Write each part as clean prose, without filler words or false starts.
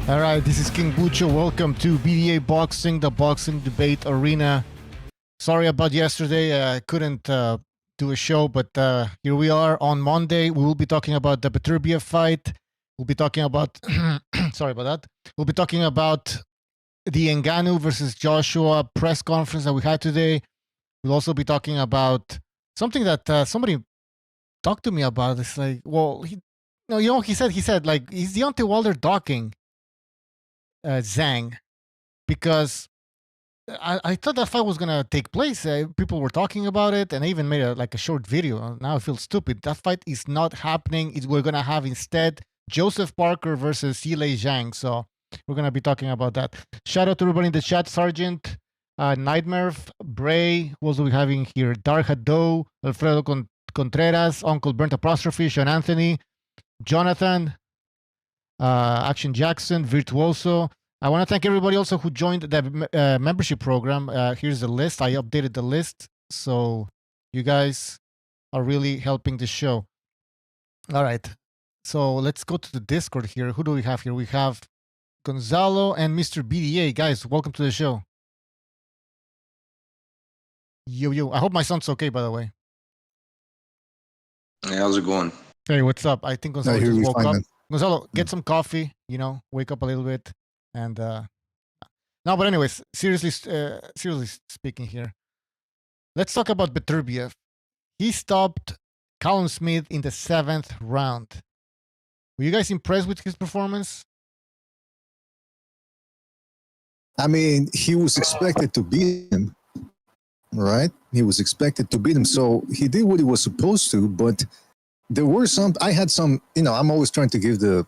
All right, this is King Bucho. Welcome to BDA Boxing, the boxing debate arena. Sorry about yesterday. I couldn't do a show, but here we are on Monday. We will be talking about the Beterbiev fight. We'll be talking about, sorry about that. We'll be talking about the Ngannou versus Joshua press conference that we had today. We'll also be talking about something that somebody talked to me about. It's like, well, he said, like, is Deontay Wilder docking Zhang? Because I thought that fight was gonna take place. People were talking about it, and I even made a short video. Now I feel stupid. That fight is not happening. We're gonna have instead Joseph Parker versus Yilei Zhang. So we're gonna be talking about that. Shout out to everybody in the chat: Sergeant, Nightmare, Bray. Who else are we having here? Dark Hado, Alfredo Contreras, Uncle Burnt Apostrophe, Sean Anthony, Jonathan, Action Jackson, Virtuoso. I want to thank everybody also who joined the membership program. Here's the list. I updated the list. So you guys are really helping the show. All right. So let's go to the Discord here. Who do we have here? We have Gonzalo and Mr. BDA. Guys, welcome to the show. Yo. I hope my sound's okay, by the way. Hey, how's it going? Hey, what's up? I think Gonzalo just woke up. Man. Gonzalo, get some coffee, wake up a little bit. And no, but anyways, seriously speaking here, let's talk about Beterbiev. He stopped Callum Smith in the 7th round. Were you guys impressed with his performance? I mean, he was expected to beat him, right? He was expected to beat him, so he did what he was supposed to. But there were I had some, I'm always trying to give the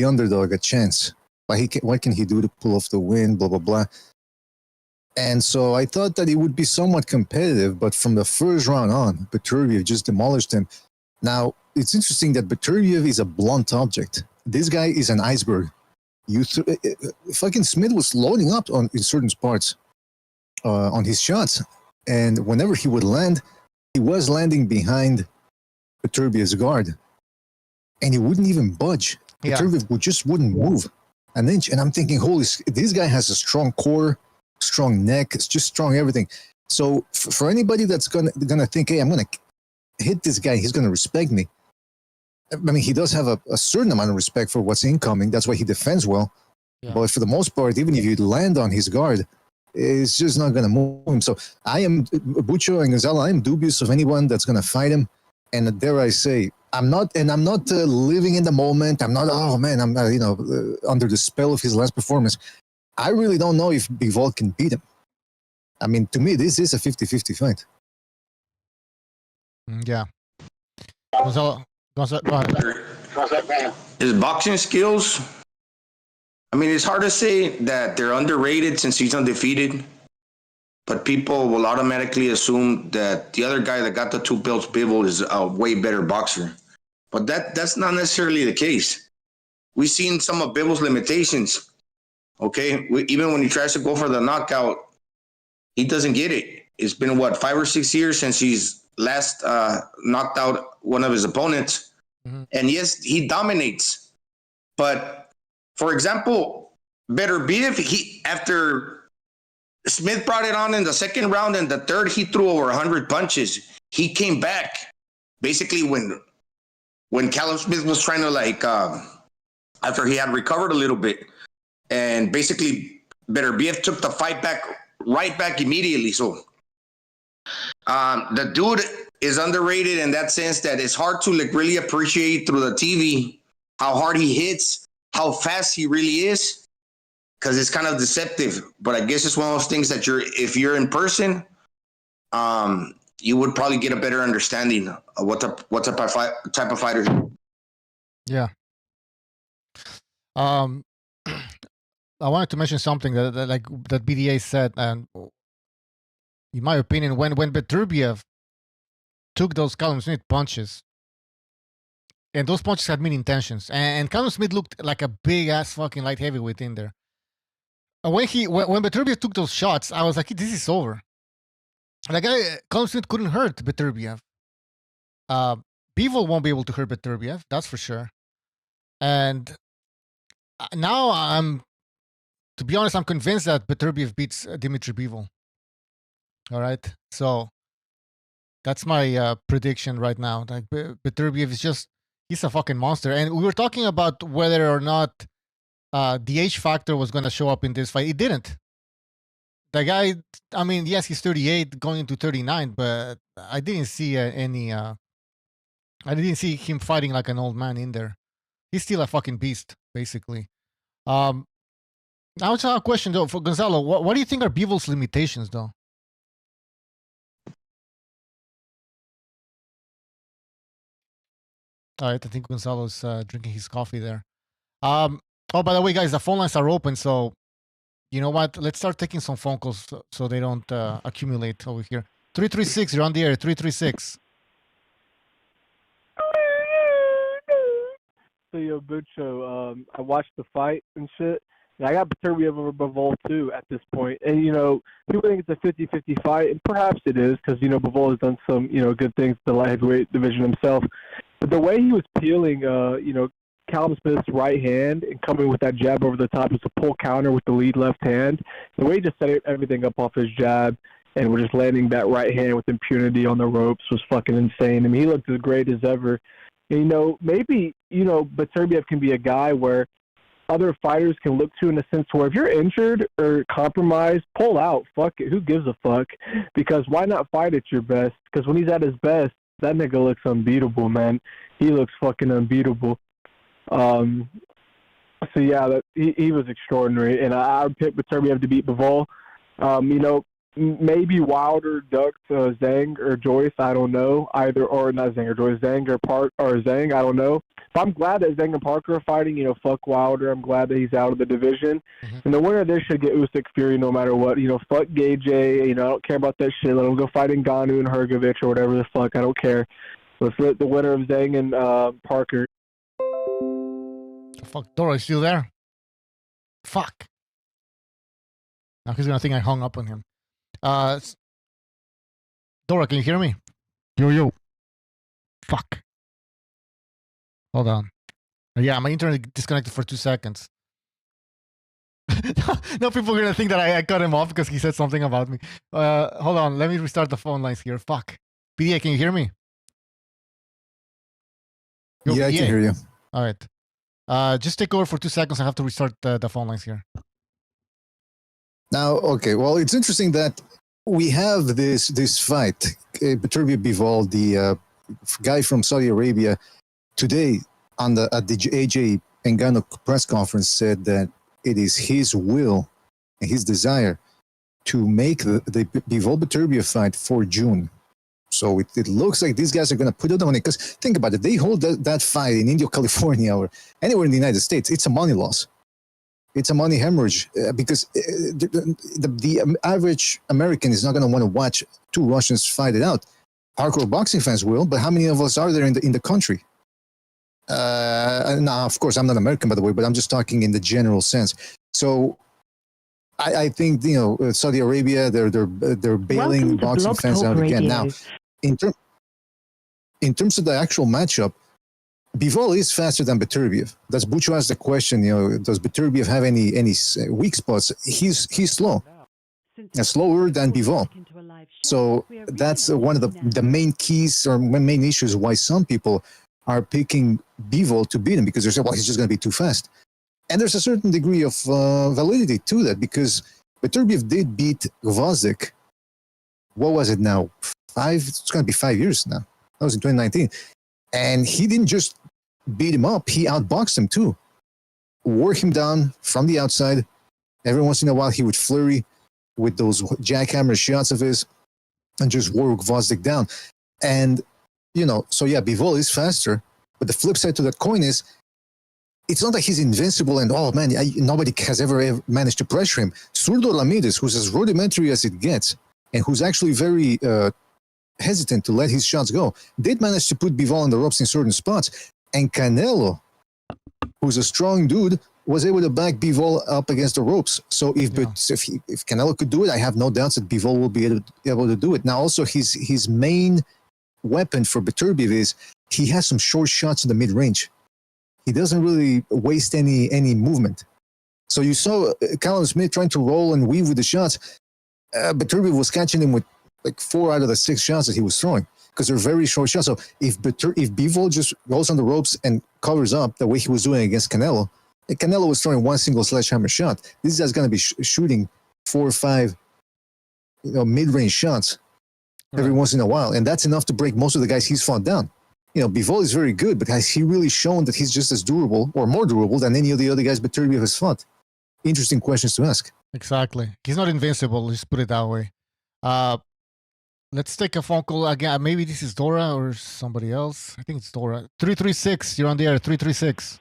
underdog a chance. What can he do to pull off the win? Blah blah blah. And so I thought that it would be somewhat competitive, but from the first round on, Beterbiev just demolished him. Now it's interesting that Beterbiev is a blunt object. This guy is an iceberg. Fucking Smith was loading up in certain parts on his shots, and whenever he would land, he was landing behind Beterbiev's guard, and he wouldn't even budge. Beterbiev just wouldn't move an inch. And I'm thinking, this guy has a strong core, strong neck, it's just strong everything. So for anybody that's gonna think, hey, I'm gonna hit this guy, he's gonna respect me. I mean, he does have a certain amount of respect for what's incoming. That's why he defends well. Yeah. But for the most part, even if you land on his guard, it's just not gonna move him. So I am Bucho and Gonzalo. I am dubious of anyone that's gonna fight him. And dare I say, I'm not living in the moment. I'm not, I'm under the spell of his last performance. I really don't know if Bivol can beat him. I mean, to me, this is a 50-50 fight. Yeah. Gonzalo, go ahead. His boxing skills, I mean, it's hard to say that they're underrated since he's undefeated. But people will automatically assume that the other guy that got the 2 belts, Bivol, is a way better boxer. But that's not necessarily the case. We've seen some of Bivol's limitations. Okay, even when he tries to go for the knockout, he doesn't get it. It's been 5 or 6 years since he's last knocked out one of his opponents. Mm-hmm. And yes, he dominates. But for example, Beterbiev, after Smith brought it on in the 2nd round, and the 3rd, he threw over 100 punches. He came back basically when Callum Smith was trying to after he had recovered a little bit, and basically Beterbiev took the fight right back immediately. So the dude is underrated in that sense that it's hard to really appreciate through the TV how hard he hits, how fast he really is. Because it's kind of deceptive, but I guess it's one of those things that if you're in person, you would probably get a better understanding of what type of fighter. Yeah. I wanted to mention something that BDA said, and in my opinion, when Beterbiev took those Callum Smith punches, and those punches had mean intentions, and Callum Smith looked like a big ass fucking light heavyweight in there. When Beterbiev took those shots, I was like, this is over. Callum Smith couldn't hurt Beterbiev. Bivol won't be able to hurt Beterbiev, that's for sure. And now to be honest, I'm convinced that Beterbiev beats Dimitri Bivol. All right, so that's my prediction right now. Like Beterbiev is he's a fucking monster. And we were talking about whether or not the age factor was going to show up in this fight. It didn't. The guy, I mean, yes, he's 38 going into 39, but I didn't see I didn't see him fighting like an old man in there. He's still a fucking beast, basically. Now it's a question though for Gonzalo. What do you think are Bivol's limitations, though? All right, I think Gonzalo's drinking his coffee there. Oh, by the way, guys, the phone lines are open, so you know what? Let's start taking some phone calls so they don't accumulate over here. 336, you're on the air. 336. So, yo, Bucho, I watched the fight and shit, and I got Beterbiev over Bivol, too, at this point. And, you know, people think it's a 50-50 fight, and perhaps it is, because, you know, Bivol has done some, you know, good things to the light heavyweight division himself. But the way he was peeling, you know, Callum Smith's right hand and coming with that jab over the top, was a pull counter with the lead left hand. The way he just set everything up off his jab and was just landing that right hand with impunity on the ropes was fucking insane. I mean, he looked as great as ever. And, you know, maybe, you know, Beterbiev can be a guy where other fighters can look to in a sense where if you're injured or compromised, pull out. Fuck it. Who gives a fuck? Because why not fight at your best? Because when he's at his best, that nigga looks unbeatable, man. He looks fucking unbeatable. So yeah, he was extraordinary, and I would pick Beterbiev to beat Bivol. You know, maybe Wilder ducked Zhang or Joyce. I don't know either, or not Zhang or Joyce, Zhang or Zhang. I don't know. But I'm glad that Zhang and Parker are fighting. You know, fuck Wilder. I'm glad that he's out of the division. Mm-hmm. And the winner of this should get Usyk Fury no matter what. You know, fuck Gage. You know, I don't care about that shit. Let him go fight Ngannou and Hrgovic or whatever the fuck. I don't care. Let's let the winner of Zhang and Parker. Fuck, Dora is still there. Fuck. Now he's gonna think I hung up on him. Dora, can you hear me? Yo. Fuck. Hold on. Yeah, my internet disconnected for 2 seconds. No, people are gonna think that I cut him off because he said something about me. Hold on, let me restart the phone lines here. Fuck. PDA, can you hear me? Yo, yeah, PDA. I can hear you. All right. Just take over for 2 seconds. I have to restart the phone lines here. Now, okay. Well, it's interesting that we have this fight. Beterbiev Bivol, the guy from Saudi Arabia, today at the AJ Ngannou press conference said that it is his will and his desire to make the Bivol Beterbiev fight for June. So it looks like these guys are going to put it on it. Because think about it. They hold that fight in Indio, California, or anywhere in the United States. It's a money loss. It's a money hemorrhage because the average American is not going to want to watch two Russians fight it out. Hardcore boxing fans will, but how many of us are there in the country? Now, of course, I'm not American, by the way, but I'm just talking in the general sense. So I think, you know, Saudi Arabia, they're bailing boxing fans out again. Now, in terms of the actual matchup, Bivol is faster than Beterbiev. That's Bucho asked the question, you know, does Beterbiev have any weak spots? He's slow. And slower than Bivol. So that's one of the main keys or main issues why some people are picking Bivol to beat him, because they say, well, he's just going to be too fast. And there's a certain degree of validity to that, because Beterbiev did beat Gvozdyk. What was it now? It's going to be 5 years now. That was in 2019. And he didn't just beat him up. He outboxed him too. Wore him down from the outside. Every once in a while, he would flurry with those jackhammer shots of his and just wore Gvozdyk down. And, you know, so yeah, Bivol is faster. But the flip side to that coin is, it's not like he's invincible and, oh man, nobody has ever managed to pressure him. Zurdo Ramirez, who's as rudimentary as it gets, and who's actually very hesitant to let his shots go, did manage to put Bivol on the ropes in certain spots. And Canelo, who's a strong dude, was able to back Bivol up against the ropes. So if Canelo could do it, I have no doubts that Bivol will be able to do it. Now, also, his main weapon for Beterbiev is he has some short shots in the mid-range. he doesn't really waste any movement. So you saw Callum Smith trying to roll and weave with the shots. Beterbiev was catching him with like 4 out of the 6 shots that he was throwing because they're very short shots. So if Bivol just goes on the ropes and covers up the way he was doing against Canelo, and Canelo was throwing one single sledgehammer shot. This guy's going to be shooting 4 or 5, mid-range shots every once in a while, and that's enough to break most of the guys he's fought down. Bivol is very good, but has he really shown that he's just as durable or more durable than any of the other guys Beterbiev has fought? Interesting questions to ask. Exactly. He's not invincible. Let's put it that way. Let's take a phone call again. Maybe this is Dora or somebody else. I think it's Dora. 336. You're on the air. 336.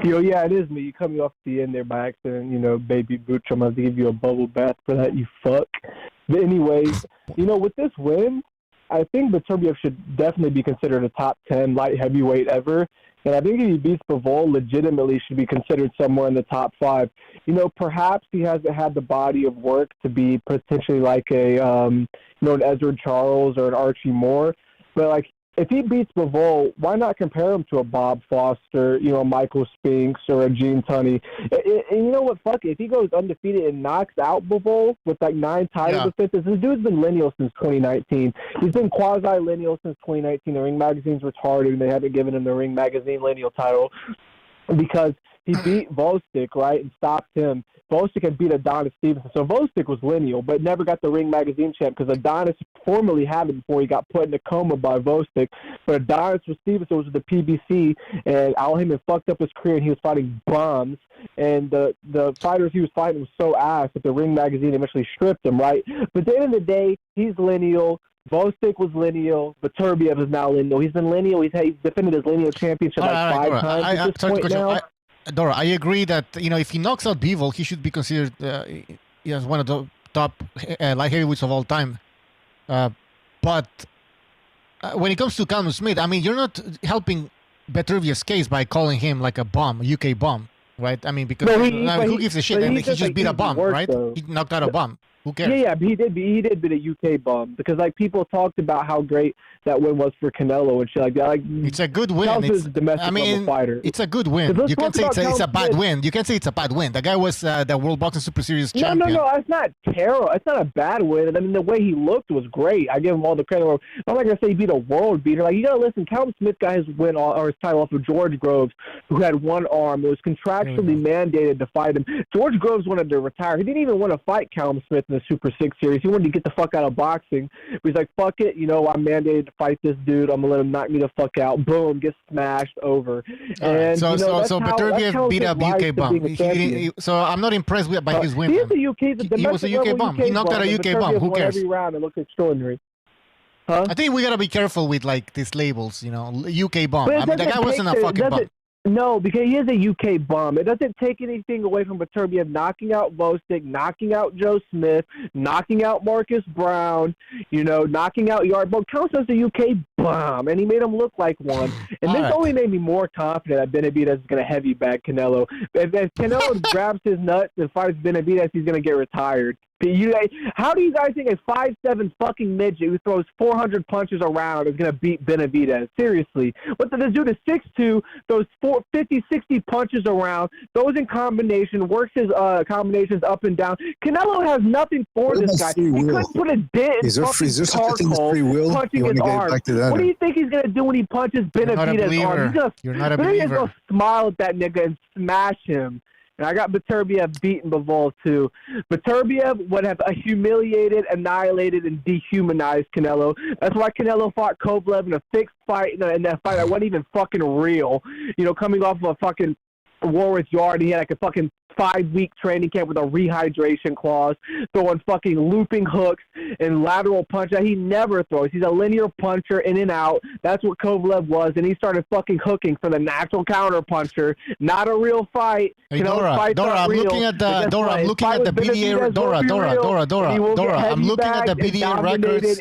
Yeah, it is me. You cut me off at the end there by accident. Baby Booch, I'm going to give you a bubble bath for that, you fuck. But anyways, with this win, I think Beterbiev should definitely be considered a top 10 light heavyweight ever. And I think if he beats Bivol, legitimately should be considered somewhere in the top 5. Perhaps he hasn't had the body of work to be potentially like an Ezra Charles or an Archie Moore. But, if he beats Bivol, why not compare him to a Bob Foster, a Michael Spinks or a Gene Tunney? And you know what? Fuck it. If he goes undefeated and knocks out Bivol with 9 title defenses, this dude's been lineal since 2019. He's been quasi-lineal since 2019. The Ring Magazine's retarded, and they haven't given him the Ring Magazine lineal title because he beat Vostok, right, and stopped him. Vostok had beat Adonis Stevenson. So Vostok was lineal, but never got the Ring Magazine champ because Adonis formerly had it before he got put in a coma by Vostok. But Adonis with Stevenson was with the PBC, and Al Heyman fucked up his career, and he was fighting bums. And the fighters he was fighting was so ass that the Ring Magazine eventually stripped him, right? But at the end of the day, he's lineal. Vostok was lineal. Beterbiev is now lineal. He's been lineal. He's defended his lineal championship 5 times at this point now. Dora, I agree that if he knocks out Bivol, he should be considered as one of the top light heavyweights of all time. But when it comes to Callum Smith, you're not helping Beterbiev's case by calling him like a bum, a UK bum, right? Because who gives a shit? He just beat a bum, right? He knocked out a bum. Who cares? Yeah, but he did beat a UK bum because people talked about how great that win was for Canelo and shit like that. It's a good win. It's a domestic level fighter. It's a good win. You can't say it's a bad win. You can't say it's a bad win. The guy was the World Boxing Super Series champion. No, it's not terrible. It's not a bad win. The way he looked was great. I give him all the credit. I'm not gonna say he beat a world beater. You gotta listen. Callum Smith got his win or his title off of George Groves, who had one arm. It was contractually mandated to fight him. George Groves wanted to retire. He didn't even want to fight Callum Smith in the Super 6 series. He wanted to get the fuck out of boxing. He's like, fuck it, I'm mandated to fight this dude. I'm gonna let him knock me the fuck out. Boom, gets smashed over. And so Beterbiev beat up UK bum. So I'm not impressed by his win. He was a UK bum. He knocked out a UK bum. Who cares? Every round, it looked extraordinary. Huh? I think we gotta be careful with these labels. UK bum. The guy wasn't a fucking bum. No, because he is a UK bum. It doesn't take anything away from Beterbiev knocking out Vostok, knocking out Joe Smith, knocking out Marcus Brown, knocking out Yardbone. Counts as a UK bum, and he made him look like one. And this only made me more confident that Benavidez is going to heavy bag Canelo. If Canelo grabs his nuts and fights Benavidez, he's going to get retired. How do you guys think a 5'7" fucking midget who throws 400 punches around is going to beat Benavidez? Seriously. This dude is 6'2", throws 50, 60 punches around, throws in combination, works his combinations up and down. Canelo has nothing for this guy. He couldn't put a dent in fucking charcoal punching his arm. What do you think he's going to do when he punches Benavidez's arm? You're not a believer. He's going to smile at that nigga and smash him. And I got Beterbiev beating Bivol too. Beterbiev would have humiliated, annihilated, and dehumanized Canelo. That's why Canelo fought Kovalev in a fixed fight, in that fight that wasn't even fucking real. Coming off of a fucking Warwick Yard, he had like a fucking 5-week training camp with a rehydration clause, throwing fucking looping hooks and lateral punch that he never throws. He's a linear puncher in and out. That's what Kovalev was, and he started fucking hooking for the natural counter puncher. Not a real fight. Hey, Dora, I'm looking at the BDA. Dora, I'm looking at the BDA records.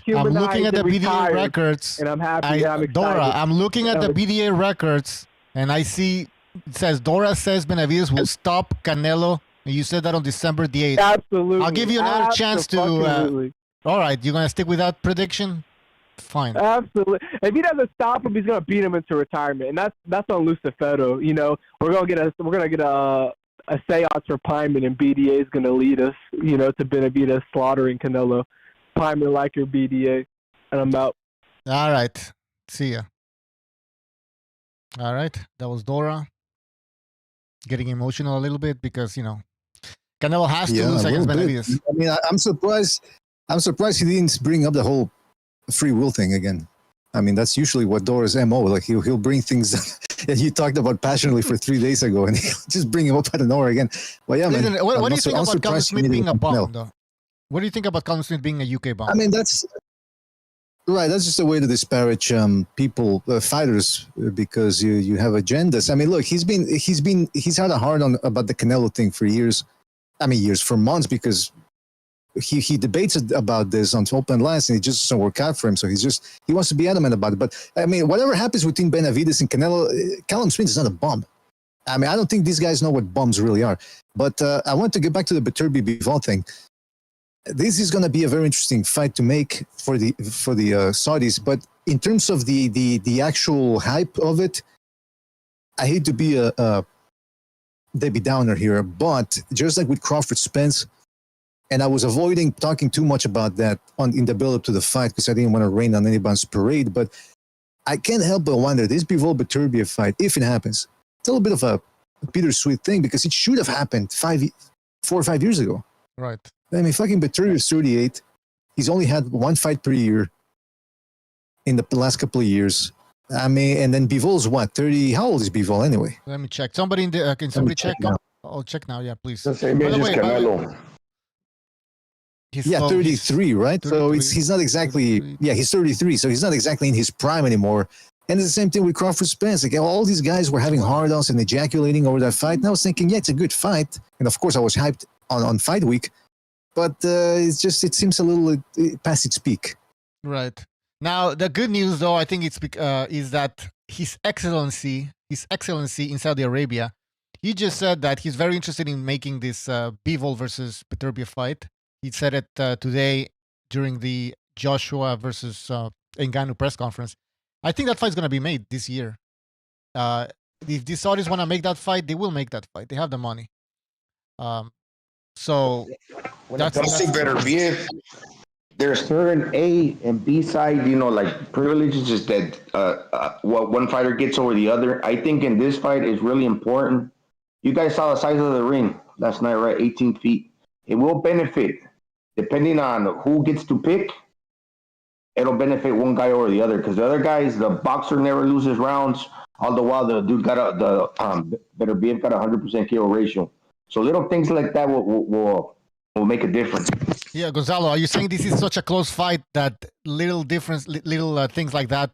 I'm looking at the BDA records. And I'm happy. I'm excited. Dora, I'm looking at the BDA records, and I see. It says Dora says Benavidez will stop Canelo. You said that on December the 8th. Absolutely. I'll give you another chance to. All right, you're gonna stick with that prediction? fine. Absolutely. If he doesn't stop him, he's gonna beat him into retirement, and that's on Lucifero. You know, we're gonna get a seance for Pyman, and BDA is gonna lead us. You know, to Benavidez slaughtering Canelo. Pyman like your BDA, and I'm out. All right. See ya. All right. That was Dora. Getting emotional a little bit because, Canelo has to lose a against little bit. Benavidez. I mean, I'm surprised. I'm surprised he didn't bring up the whole free will thing again. I mean, that's usually what Dora's MO. Like he'll bring things that you talked about passionately for 3 days ago, and he'll just bring him up out of nowhere again. Well, yeah, Listen, man. what do you think about Callum Smith being a bum, though? What do you think about Callum Smith being a UK bum? I mean, that's right. That's just a way to disparage people, fighters, because you have agendas. I mean, look, he's had a hard on about the Canelo thing for years. I mean, for months, because he debates about this on open lines, and it just doesn't work out for him. So he wants to be adamant about it. But I mean, whatever happens between Benavidez and Canelo, Callum Smith is not a bum. I mean, I don't think these guys know what bums really are. But I want to get back to the Beterbiev Bivol thing. This is going to be a very interesting fight to make for the Saudis. But in terms of the actual hype of it, I hate to be a Debbie Downer here, but just like with Crawford Spence, and I was avoiding talking too much about that in the build-up to the fight because I didn't want to rain on anybody's parade, but I can't help but wonder, this Bivol-Beterbiev fight, if it happens, it's a little bit of a bittersweet thing because it should have happened 4 or 5 years ago. Right. I mean, fucking Beterbiev is 38. He's only had one fight per year in the last couple of years. I mean, and then Bivol's what, 30? How old is Bivol anyway? Let me check. Somebody can somebody check? now. I'll check now. Yeah, please. The same age as Canelo. He's 33, right? 33. So he's not exactly, 33. yeah, he's 33. So he's not exactly in his prime anymore. And it's the same thing with Crawford Spence. Like all these guys were having hard-ons and ejaculating over that fight. And I was thinking, yeah, it's a good fight. And of course, I was hyped on fight week. But it seems a little past its peak. Right. Now, the good news, though, I think is that His Excellency in Saudi Arabia, he just said that he's very interested in making this Bivol versus Beterbiev fight. He said it today during the Joshua versus Ngannou press conference. I think that fight's going to be made this year. If the Saudis want to make that fight, they will make that fight. They have the money. So When it comes to Beterbiev, there's certain A and B side, like privileges that what one fighter gets over the other. I think in this fight is really important. You guys saw the size of the ring last night, right? 18 feet. It will benefit, depending on who gets to pick, it'll benefit one guy over the other. Because the other guys, the boxer never loses rounds. All the while, the dude Beterbiev got a 100% KO ratio. So little things like that will make a difference. Yeah, Gonzalo, are you saying this is such a close fight that little things like that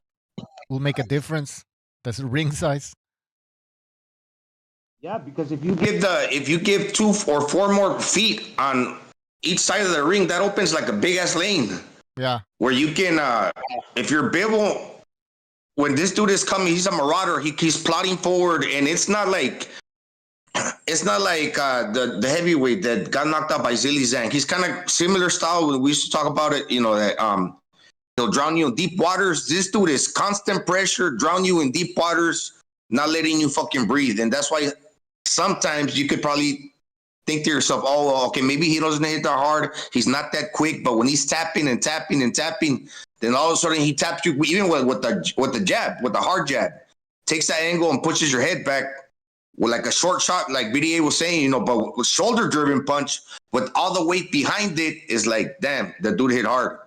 will make a difference? That's ring size. Yeah, because if you give 2 or 4 more feet on each side of the ring, that opens like a big ass lane. Yeah. Where you can, if you're Bivol, when this dude is coming, he's a marauder. He's plotting forward, and it's not like the heavyweight that got knocked out by Zhilei Zhang. He's kind of similar style. We used to talk about it, that he'll drown you in deep waters. This dude is constant pressure, drown you in deep waters, not letting you fucking breathe. And that's why sometimes you could probably think to yourself, oh, okay, maybe he doesn't hit that hard. He's not that quick. But when he's tapping and tapping and tapping, then all of a sudden he taps you, even with the jab, with the hard jab, takes that angle and pushes your head back. With like a short shot, like BDA was saying, but with shoulder-driven punch, with all the weight behind it, is like, damn, the dude hit hard.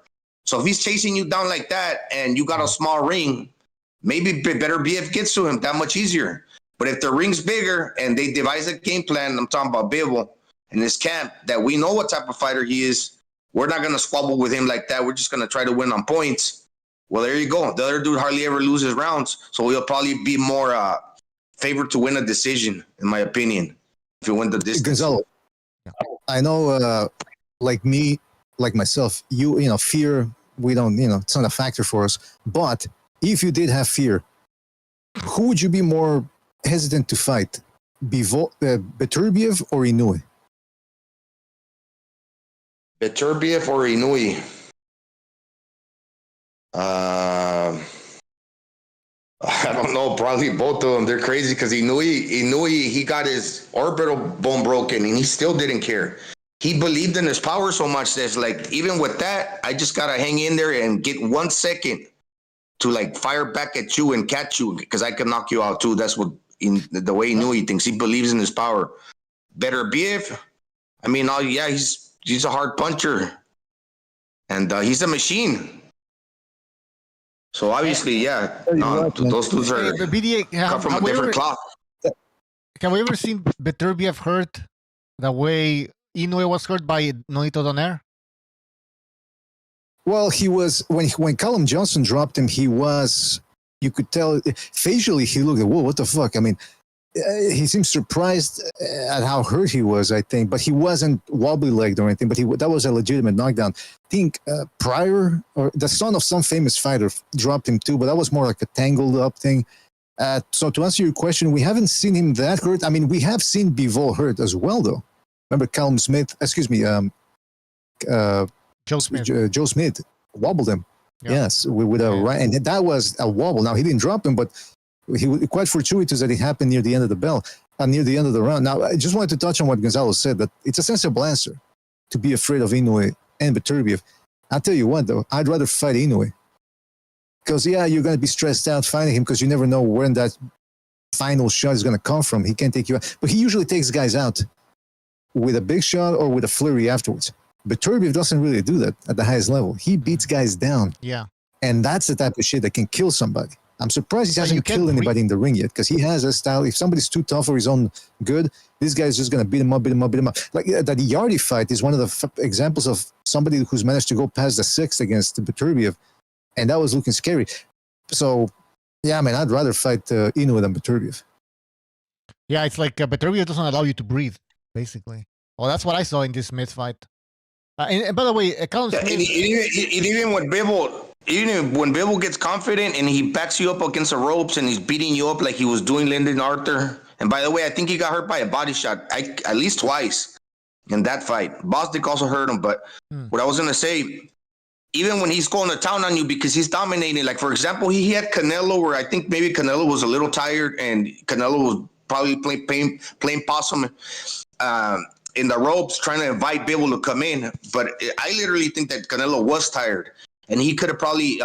So if he's chasing you down like that and you got a small ring, maybe Beterbiev gets to him that much easier. But if the ring's bigger and they devise a game plan, I'm talking about Bivol in this camp, that we know what type of fighter he is, we're not going to squabble with him like that. We're just going to try to win on points. Well, there you go. The other dude hardly ever loses rounds, so he'll probably be more favored to win a decision, in my opinion, if you win the distance. Gonzalo, I know, like me, like myself, fear, we don't, it's not a factor for us. But if you did have fear, who would you be more hesitant to fight? Beterbiev or Inoue? Beterbiev or Inoue? Uh, I don't know. Probably both of them. They're crazy because he got his orbital bone broken and he still didn't care. He believed in his power so much that like even with that, I just gotta hang in there and get 1 second to like fire back at you and catch you because I can knock you out too. That's what in the way Inui thinks. He believes in his power. Beterbiev, I mean, yeah, he's a hard puncher, and he's a machine. So obviously, yeah, no, those dudes are BDA, cut from a different cloth. Have we ever seen Beterbiev hurt the way Inoue was hurt by Nonito Donaire? Well, he was when Callum Johnson dropped him. He was, you could tell facially. He looked, whoa, what the fuck? I mean, he seemed surprised at how hurt he was, I think, but he wasn't wobbly legged or anything. But that was a legitimate knockdown. I think Pryor or the son of some famous fighter dropped him too, but that was more like a tangled up thing. So to answer your question, we haven't seen him that hurt. I mean, we have seen Bivol hurt as well, though. Remember Joe Smith. Joe Smith wobbled him. Yeah. Yes, with a right, and that was a wobble. Now he didn't drop him, but he was quite fortuitous that it happened near the end of the near the end of the round. Now I just wanted to touch on what Gonzalo said, that it's a sensible answer to be afraid of Inoue and Beterbiev. I'll tell you what, though, I'd rather fight Inoue because you're going to be stressed out fighting him because you never know when that final shot is going to come from. He can't take you out, but he usually takes guys out with a big shot or with a flurry afterwards. Beterbiev doesn't really do that at the highest level. He beats guys down. Yeah. And that's the type of shit that can kill somebody. I'm surprised he hasn't killed anybody in the ring yet because he has a style. If somebody's too tough for his own good, this guy's just going to beat him up. Like that Yardy fight is one of the examples of somebody who's managed to go past the sixth against Beterbiev, and that was looking scary. So, yeah, man, I'd rather fight Inoue than Beterbiev. Yeah, it's like Beterbiev doesn't allow you to breathe, basically. Well, that's what I saw in this Smith fight. And by the way, Callum Smith... even when Bivol gets confident and he backs you up against the ropes and he's beating you up like he was doing Lyndon Arthur. And by the way, I think he got hurt by a body shot at least twice in that fight. Bostic also hurt him. But what I was going to say, even when he's going to town on you because he's dominating, like, for example, he had Canelo where I think maybe Canelo was a little tired and Canelo was probably playing possum in the ropes trying to invite Bivol to come in. But I literally think that Canelo was tired. And he could have probably,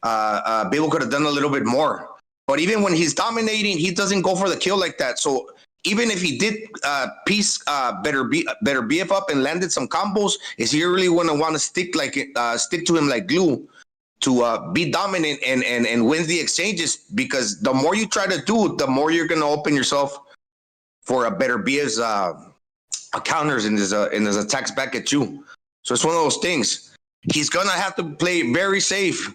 Bivol could have done a little bit more. But even when he's dominating, he doesn't go for the kill like that. So even if he did piece Beterbiev up and landed some combos, is he really going to want to stick to him like glue to be dominant and win the exchanges? Because the more you try to do, the more you're going to open yourself for a Beterbiev's counters and his attacks back at you. So it's one of those things. He's going to have to play very safe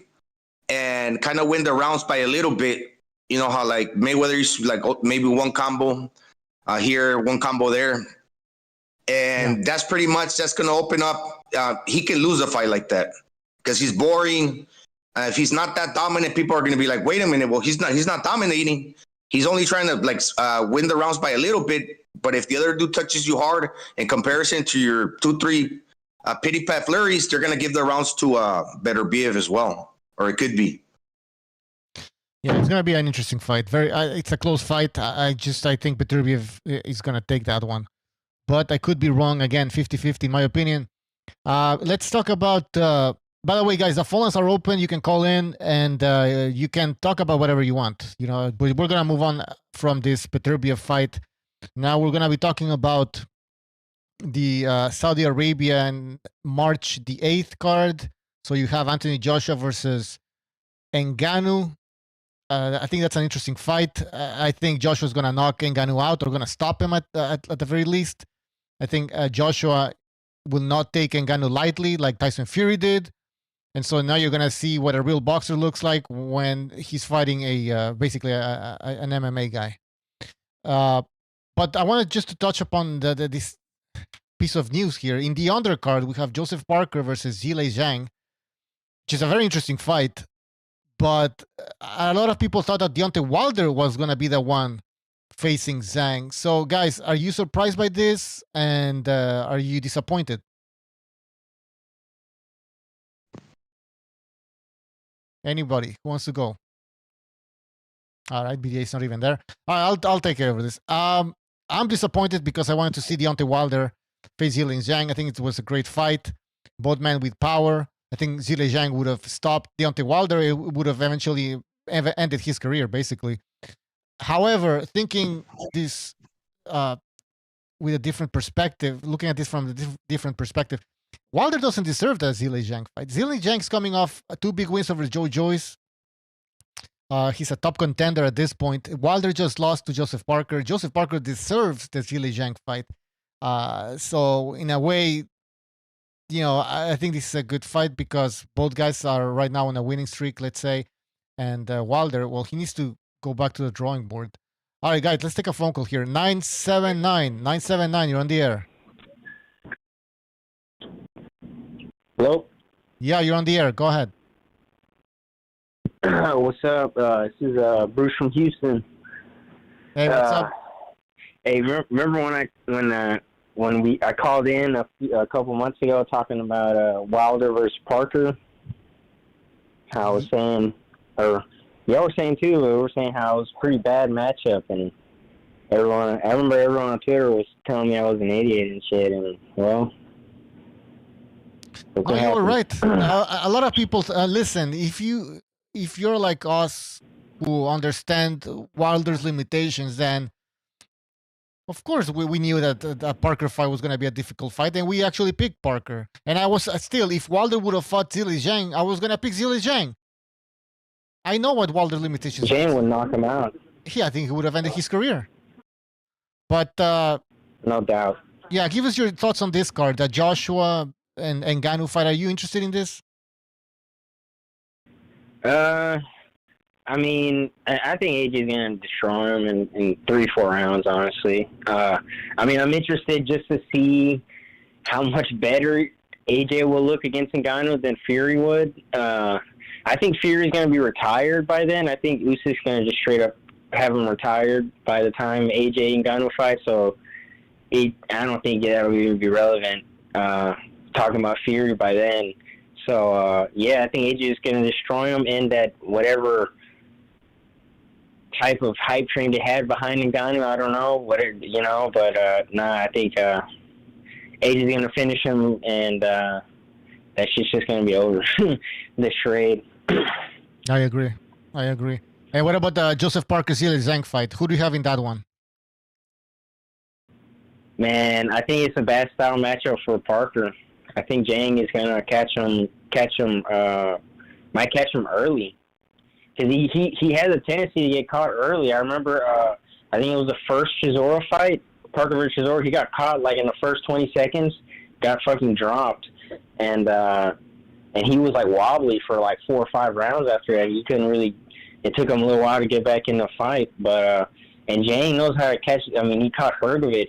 and kind of win the rounds by a little bit. You know how like Mayweather used to like maybe one combo here, one combo there. And that's pretty much, that's going to open up. He can lose a fight like that because he's boring. If he's not that dominant, people are going to be like, wait a minute. Well, he's not dominating. He's only trying to like win the rounds by a little bit. But if the other dude touches you hard in comparison to your 2-3 pity pat flurries, they're going to give the rounds to Beterbiev as well, or it could be. Yeah, it's going to be an interesting fight. It's a close fight. I think Beterbiev is going to take that one, but I could be wrong. Again, 50-50 in my opinion. Let's talk about. By the way, guys, the phone lines are open. You can call in and you can talk about whatever you want. You know, but we're going to move on from this Beterbiev fight. Now we're going to be talking about the Saudi Arabia and March the 8th card. So you have Anthony Joshua versus Ngannou. I think that's an interesting fight. I think Joshua's going to knock Ngannou out or going to stop him at the very least. I think Joshua will not take Ngannou lightly like Tyson Fury did. And so now you're going to see what a real boxer looks like when he's fighting basically an MMA guy. But I wanted just to touch upon this piece of news here. In the undercard, we have Joseph Parker versus Zhilei Zhang, which is a very interesting fight. But a lot of people thought that Deontay Wilder was going to be the one facing Zhang. So, guys, are you surprised by this? And are you disappointed? Anybody who wants to go? All right, BDA is not even there. All right, I'll take care of this. I'm disappointed because I wanted to see Deontay Wilder face Zhilei Zhang. I think it was a great fight. Both men with power. I think Zhilei Zhang would have stopped Deontay Wilder. It would have eventually ended his career, basically. However, thinking this with a different perspective, looking at this from a different perspective, Wilder doesn't deserve that Zhilei Zhang fight. Zhilei Zhang's coming off 2 big wins over Joe Joyce. He's a top contender at this point. Wilder just lost to Joseph Parker. Joseph Parker deserves the Zhilei Zhang fight. So in a way, I think this is a good fight because both guys are right now on a winning streak, let's say. And Wilder, well, he needs to go back to the drawing board. All right, guys, let's take a phone call here. 979, you're on the air. Hello? Yeah, you're on the air. Go ahead. What's up? This is Bruce from Houston. Hey, what's up? Hey, remember when I called in a couple months ago talking about Wilder versus Parker? How I was saying, or y'all were saying too, we were saying how it was a pretty bad matchup, and I remember everyone on Twitter was telling me I was an idiot and shit, and well. Oh, you were right. A lot of people listen. If you're like us, who understand Wilder's limitations, then of course we knew that the Parker fight was going to be a difficult fight, and we actually picked Parker. And I was still, if Wilder would have fought Zhilei Zhang, I was going to pick Zhilei Zhang. I know what Wilder's limitations are. Zhang would knock him out. Yeah, I think he would have ended his career. But no doubt. Yeah, give us your thoughts on this card, the Joshua and Ngannou fight. Are you interested in this? I mean, I think AJ's going to destroy him in 3-4 rounds, honestly. I mean, I'm interested just to see how much better AJ will look against Ngannou than Fury would. I think Fury's going to be retired by then. I think Usyk's going to just straight up have him retired by the time AJ and Ngannou fight, so I don't think that would even be relevant talking about Fury by then. So, yeah, I think AJ is going to destroy him, and that whatever type of hype train they had behind Ngannou, I don't know, but I think AJ's going to finish him, and that shit's just going to be over, this trade. I agree. And what about the Joseph Parker-Zhilei Zhang fight? Who do you have in that one? Man, I think it's a bad style matchup for Parker. I think Zhang is gonna might catch him early, because he has a tendency to get caught early. I remember, I think it was the first Chisora fight, Parker versus Chisora. He got caught like in the first 20 seconds, got fucking dropped, and he was like wobbly for like 4 or 5 rounds after that. He couldn't really. It took him a little while to get back in the fight, but and Zhang knows how to catch. I mean, he caught Hrgovic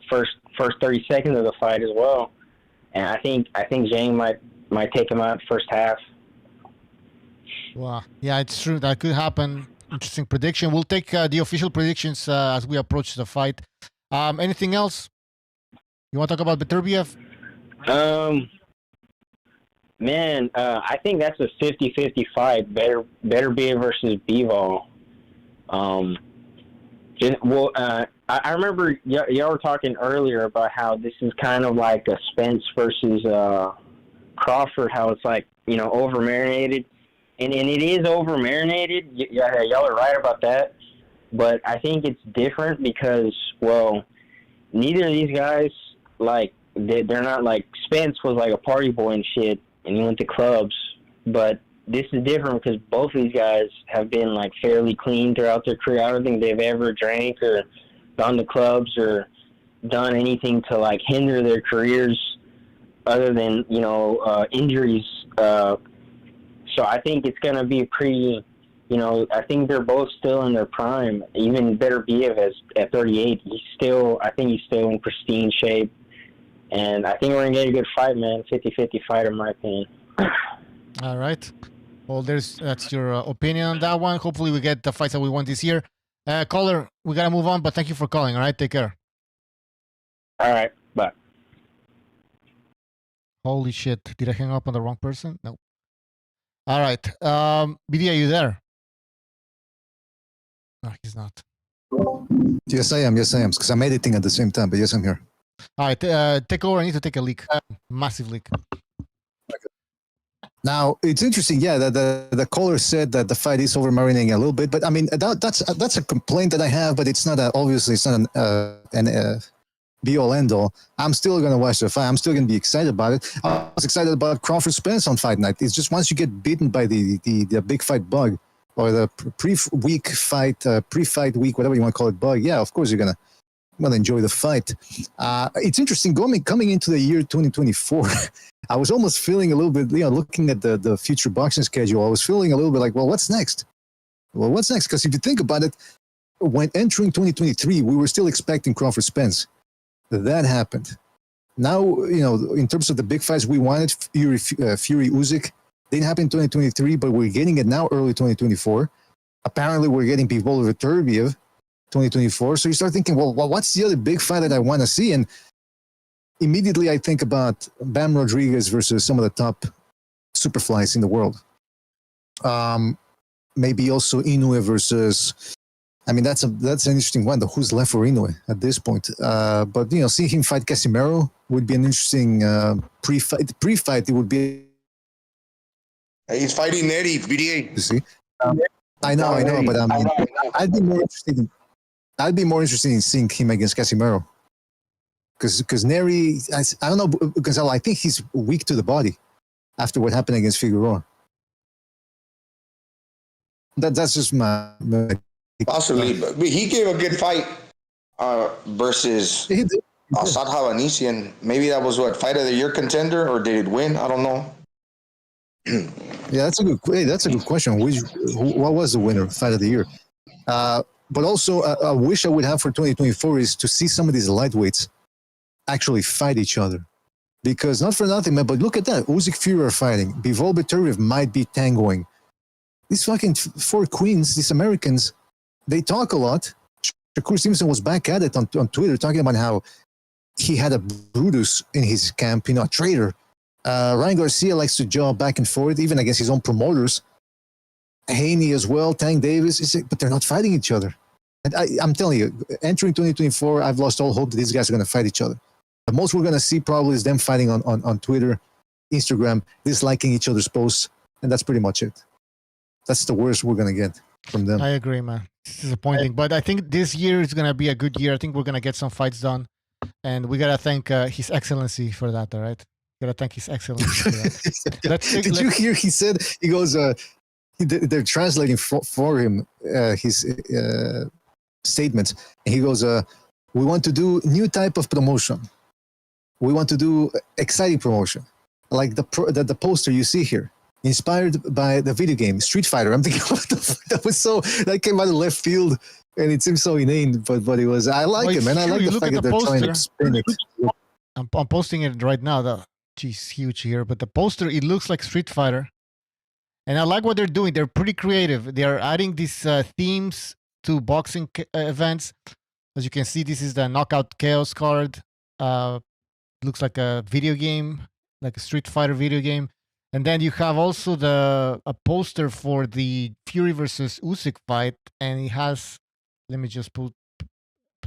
first 30 seconds of the fight as well. And I think Zhang might take him out first half. Wow. Yeah, it's true. That could happen. Interesting prediction. We'll take the official predictions as we approach the fight. Anything else? You want to talk about Beterbiev? Man, I think that's a 50-50 fight. Beterbiev versus Bivol. I remember y'all were talking earlier about how this is kind of like a Spence versus Crawford, how it's like, over-marinated. And it is over-marinated. Y'all are right about that. But I think it's different because, well, neither of these guys, like, they're not like, Spence was like a party boy and shit, and he went to clubs. But this is different because both of these guys have been, like, fairly clean throughout their career. I don't think they've ever drank or gone to clubs or done anything to, like, hinder their careers other than, injuries. So I think it's going to be pretty, I think they're both still in their prime. Even Beterbiev at 38, I think he's still in pristine shape. And I think we're going to get a good fight, man. 50-50 fight, in my opinion. All right. Well, that's your opinion on that one. Hopefully we get the fights that we want this year. Caller, we got to move on, but thank you for calling. All right, take care. All right, bye. Holy shit. Did I hang up on the wrong person? No. All right. BD, are you there? No, he's not. Yes, I am. Yes, I am. Because I'm editing at the same time. But yes, I'm here. All right. Take over. I need to take a leak. Massive leak. Now it's interesting, yeah. The caller said that the fight is over marinating a little bit, but I mean that's a complaint that I have, but it's not obviously it's not an be all end all. I'm still gonna watch the fight. I'm still gonna be excited about it. I was excited about Crawford Spence on fight night. It's just once you get beaten by the big fight bug or the pre-fight week, whatever you want to call it, bug. Yeah, of course you're gonna enjoy the fight. It's interesting coming into the year 2024. I was almost feeling a little bit, looking at the future boxing schedule, I was feeling a little bit like, well, what's next? Because if you think about it, when entering 2023, we were still expecting Crawford Spence. That happened. Now, in terms of the big fights we wanted, Fury Usyk, didn't happen in 2023, but we're getting it now early 2024. Apparently, we're getting Bivol Beterbiev 2024. So you start thinking, well, what's the other big fight that I want to see? And immediately I think about Bam Rodriguez versus some of the top superflies in the world. Maybe also Inoue versus, I mean, that's an interesting one. Who's left for Inoue at this point? But seeing him fight Casimero would be an interesting pre-fight. Pre-fight, it would be. He's fighting Neri, BDA. You see, I know, but I mean, I'd be more interested in seeing him against Casimero. Because Neri, I don't know, because I think he's weak to the body after what happened against Figueroa. That's just my possibly, but he gave a good fight versus Asad Havanesian. Maybe that was what, fight of the year contender, or did it win? I don't know. Yeah, that's a good question. What was the winner fight of the year? But also, a wish I would have for 2024 is to see some of these lightweights actually fight each other. Because not for nothing, man, but look at that. Usyk Fury are fighting. Bivol Beterbiev might be tangoing. These fucking four queens, these Americans, they talk a lot. Shakur Stevenson was back at it on Twitter talking about how he had a Brutus in his camp, a traitor. Ryan Garcia likes to jump back and forth, even against his own promoters. Haney as well, Tank Davis, but they're not fighting each other. And I'm telling you, entering 2024, I've lost all hope that these guys are going to fight each other. The most we're going to see probably is them fighting on Twitter, Instagram, disliking each other's posts, and that's pretty much it. That's the worst we're going to get from them. I agree, man. It's disappointing. But I think this year is going to be a good year. I think we're going to get some fights done. And we got to thank His Excellency for that, all right? Got to thank His Excellency for that. Did you hear he said, he goes, they're translating for him his statements. And he goes, we want to do new type of promotion. We want to do exciting promotion. Like the poster you see here. Inspired by the video game Street Fighter. I'm thinking, what the fuck? That came out of left field, and it seems so inane. But it was. I like it, man. I like the fact that they're trying to spin it. I'm posting it right now. Geez, huge here, but the poster, it looks like Street Fighter, and I like what they're doing. They're pretty creative. They are adding these themes to boxing events. As you can see, this is the Knockout Chaos card. Looks like a video game, like a Street Fighter video game. And then you have also a poster for the Fury versus Usyk fight, and it has. Let me just put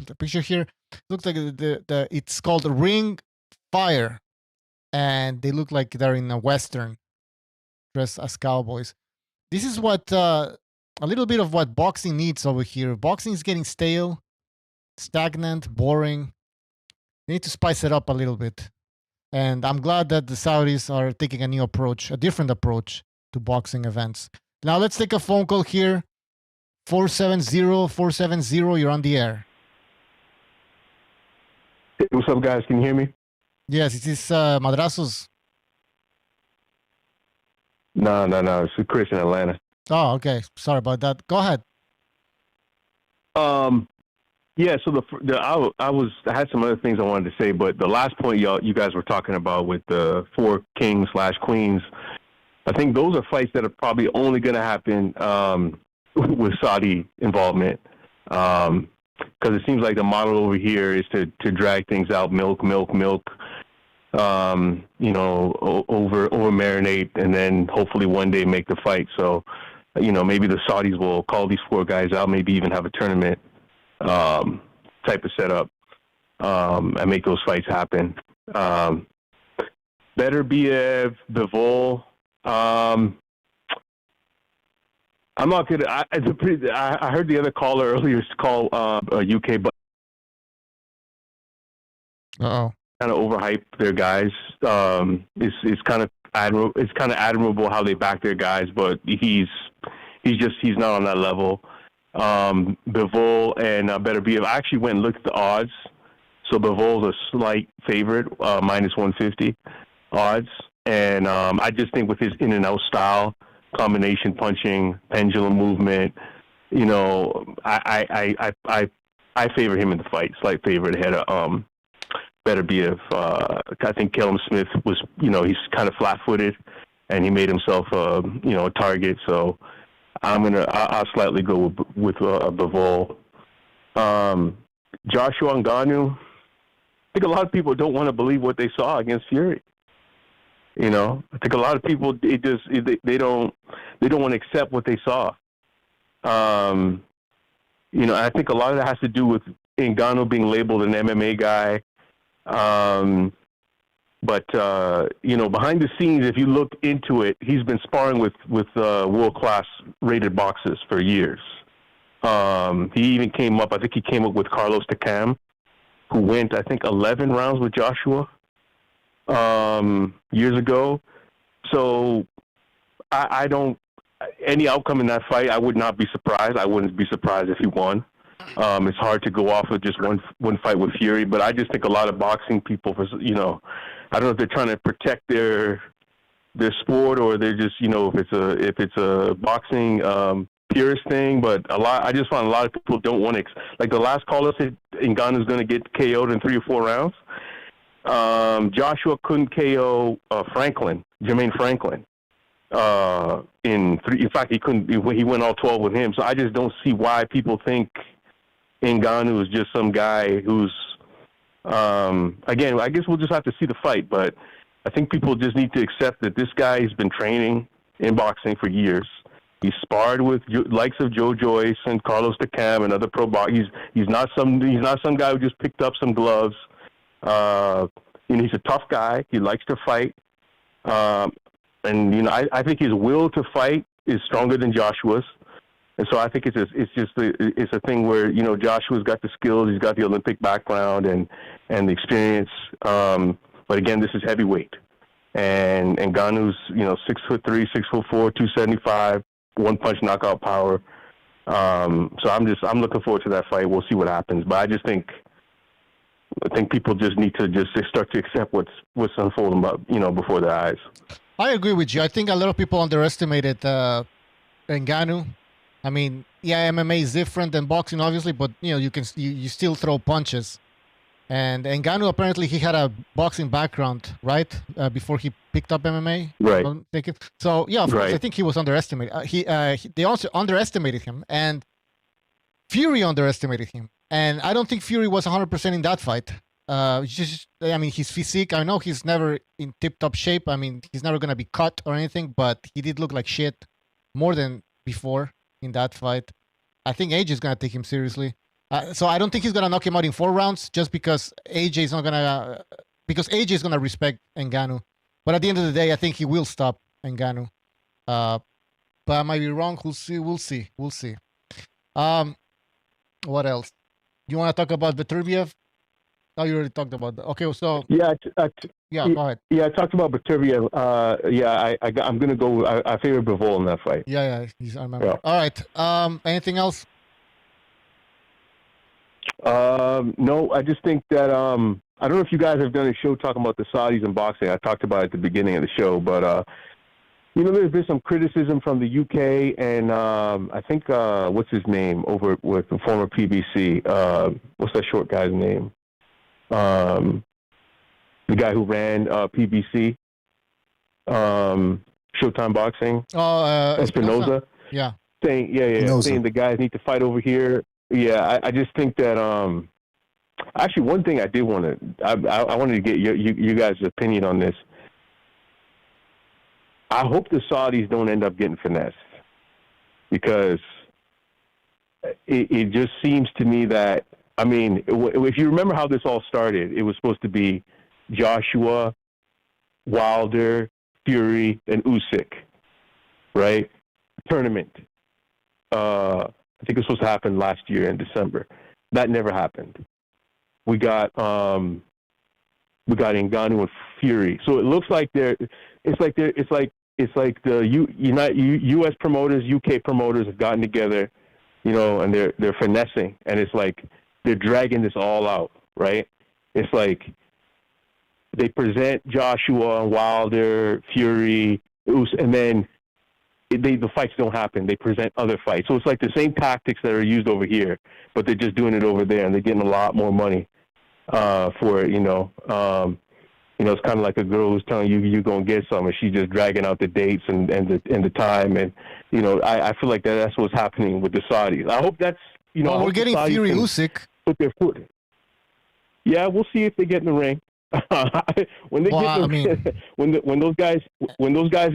the picture here. It looks like it's called Ring Fire, and they look like they're in a western, dressed as cowboys. This is what a little bit of what boxing needs over here. Boxing is getting stale, stagnant, boring. They need to spice it up a little bit. And I'm glad that the Saudis are taking a new approach, a different approach to boxing events. Now let's take a phone call here. 470-470, you're on the air. Hey, what's up, guys? Can you hear me? Yes, it is Madrazos. No. It's Chris in Atlanta. Oh, okay. Sorry about that. Go ahead. Yeah, so I had some other things I wanted to say, but the last point you guys were talking about with the four kings/queens, I think those are fights that are probably only going to happen with Saudi involvement, because it seems like the model over here is to drag things out, milk, over marinate, and then hopefully one day make the fight. So, maybe the Saudis will call these 4 guys out, maybe even have a tournament type of setup, and make those fights happen. Beterbiev, Bivol. I'm not gonna. I heard the other caller earlier call UK, but Uh-oh. kind of overhype their guys. It's kind of admirable. It's kind of admirable how they back their guys, but he's not on that level. Bivol and Beterbiev. I actually went and looked at the odds. So Bivol's a slight favorite, minus 150 odds, and I just think with his in and out style, combination punching, pendulum movement, I favor him in the fight. Slight favorite ahead of Beterbiev. I think Callum Smith was, he's kind of flat-footed, and he made himself, a target. So I'll slightly go with Bivol. Joshua Ngannou. I think a lot of people don't want to believe what they saw against Fury. I think a lot of people they don't want to accept what they saw. I think a lot of that has to do with Ngannou being labeled an MMA guy. But behind the scenes, if you look into it, he's been sparring with world-class rated boxers for years. He even came up with Carlos Takam, who went, I think, 11 rounds with Joshua years ago. So I don't, any outcome in that fight, I would not be surprised. I wouldn't be surprised if he won. It's hard to go off of just one fight with Fury, but I just think a lot of boxing people, I don't know if they're trying to protect their sport, or they're just, if it's a boxing purist thing, but I just find a lot of people don't want to, like the last caller said Ngannou's going to get KO'd in 3 or 4 rounds. Joshua couldn't KO Jermaine Franklin. In fact, he couldn't. He went all 12 with him. So I just don't see why people think Ngannou is just some guy who's. Again, I guess we'll just have to see the fight, but I think people just need to accept that this guy has been training in boxing for years. He's sparred with likes of Joe Joyce and Carlos Takam and other pro boxers. He's not some guy who just picked up some gloves. He's a tough guy. He likes to fight. And I think his will to fight is stronger than Joshua's, and so I think it's a thing where Joshua's got the skills, he's got the Olympic background and the experience, but again, this is heavyweight, and Ngannou's 6'3", 6'4", 275, one punch knockout power. So I'm looking forward to that fight. We'll see what happens, but I think people just need to start to accept what's unfolding before their eyes. I agree with you. I think a lot of people underestimated Ngannou. I mean, yeah, MMA is different than boxing, obviously, but you still throw punches. And Ngannou, apparently, he had a boxing background, right? Before he picked up MMA, right? So yeah, of course, right. I think he was underestimated. They also underestimated him, and Fury underestimated him. And I don't think Fury was 100% in that fight. His physique, I know he's never in tip-top shape. I mean, he's never going to be cut or anything, but he did look like shit more than before in that fight. I think AJ is going to take him seriously. So I don't think he's going to knock him out in 4 rounds just because AJ is not going to... because AJ is going to respect Ngannou. But at the end of the day, I think he will stop Ngannou. But I might be wrong. We'll see. What else? You want to talk about Beterbiev? Oh, you already talked about that. Okay, so yeah, go ahead. Yeah, I talked about Beterbiev. I'm gonna go. I favor Bivol in that fight. Yeah, I remember. Yeah. All right. Anything else? No, I just think that I don't know if you guys have done a show talking about the Saudis and boxing. I talked about it at the beginning of the show, but there's been some criticism from the UK and I think what's his name over with the former PBC. What's that short guy's name? The guy who ran PBC, Showtime Boxing. Espinoza. Yeah. Saying the guys need to fight over here. Yeah, I just think that Actually, one thing I did want to, I wanted to get you guys' opinion on this. I hope the Saudis don't end up getting finessed, because it just seems to me that, I mean, if you remember how this all started, it was supposed to be Joshua, Wilder, Fury, and Usyk, right? Tournament. I think it was supposed to happen last year in December. That never happened. We got Ngannou and Fury. So it looks like it's like the U.S. promoters, UK promoters have gotten together, you know, and they're finessing, and it's like they're dragging this all out, right? It's like they present Joshua, Wilder, Fury, and then the fights don't happen. They present other fights. So it's like the same tactics that are used over here, but they're just doing it over there, and they're getting a lot more money for it, you know. It's kind of like a girl who's telling you you're going to get some, and she's just dragging out the dates and the time. And, you know, I feel like that's what's happening with the Saudis. I hope that's, you know. Well, we're getting Fury Usyk. Put their foot. Yeah, we'll see if they get in the ring. When they when those guys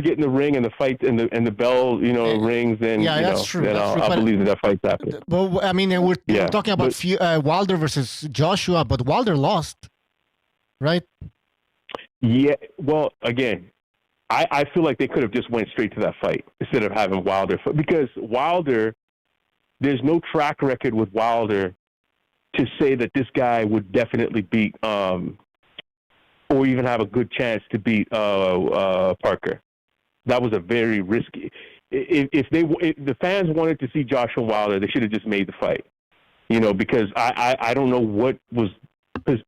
get in the ring and the fight and the bell, you know, rings, then that's true. Then I'll believe that fight's happening. But I mean, we're talking about Wilder versus Joshua, but Wilder lost, right? Yeah. Well, again, I feel like they could have just went straight to that fight instead of having Wilder, because Wilder, there's no track record with Wilder to say that this guy would definitely beat or even have a good chance to beat Parker. That was a very risky. If the fans wanted to see Joshua Wilder, they should have just made the fight. You know, because I don't know what was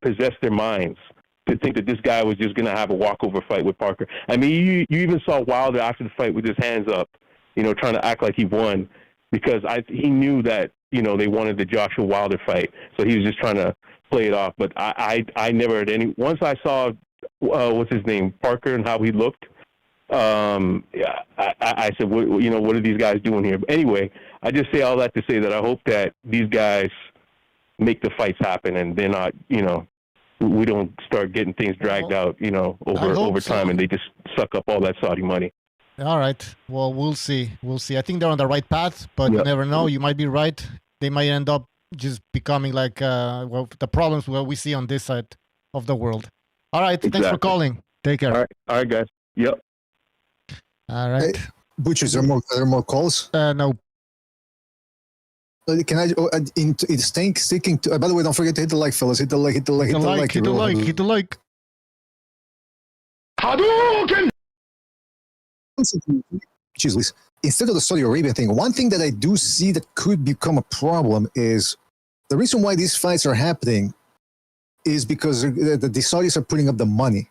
possessed their minds to think that this guy was just going to have a walkover fight with Parker. I mean, you even saw Wilder after the fight with his hands up, you know, trying to act like he won, because he knew that, you know, they wanted the Joshua Wilder fight, so he was just trying to play it off. But I never heard any. Once I saw what's his name, Parker, and how he looked, I said, what are these guys doing here? But anyway, I just say all that to say that I hope that these guys make the fights happen, and they're not, you know, we don't start getting things dragged out, you know, over time, and they just suck up all that Saudi money. All right. Well, we'll see. I think they're on the right path, but you never know. You might be right. They might end up just becoming like the problems we see on this side of the world. All right. Exactly. Thanks for calling. Take care. All right, guys. Yep. All right. Hey, Butchers, are there more calls? No. Can I? It's sticking to. By the way, don't forget to hit the like, fellas. Hit the like. Hit the like. Hadouken! Jeez, instead of the Saudi Arabia thing, one thing that I do see that could become a problem is the reason why these fights are happening is because the Saudis are putting up the money.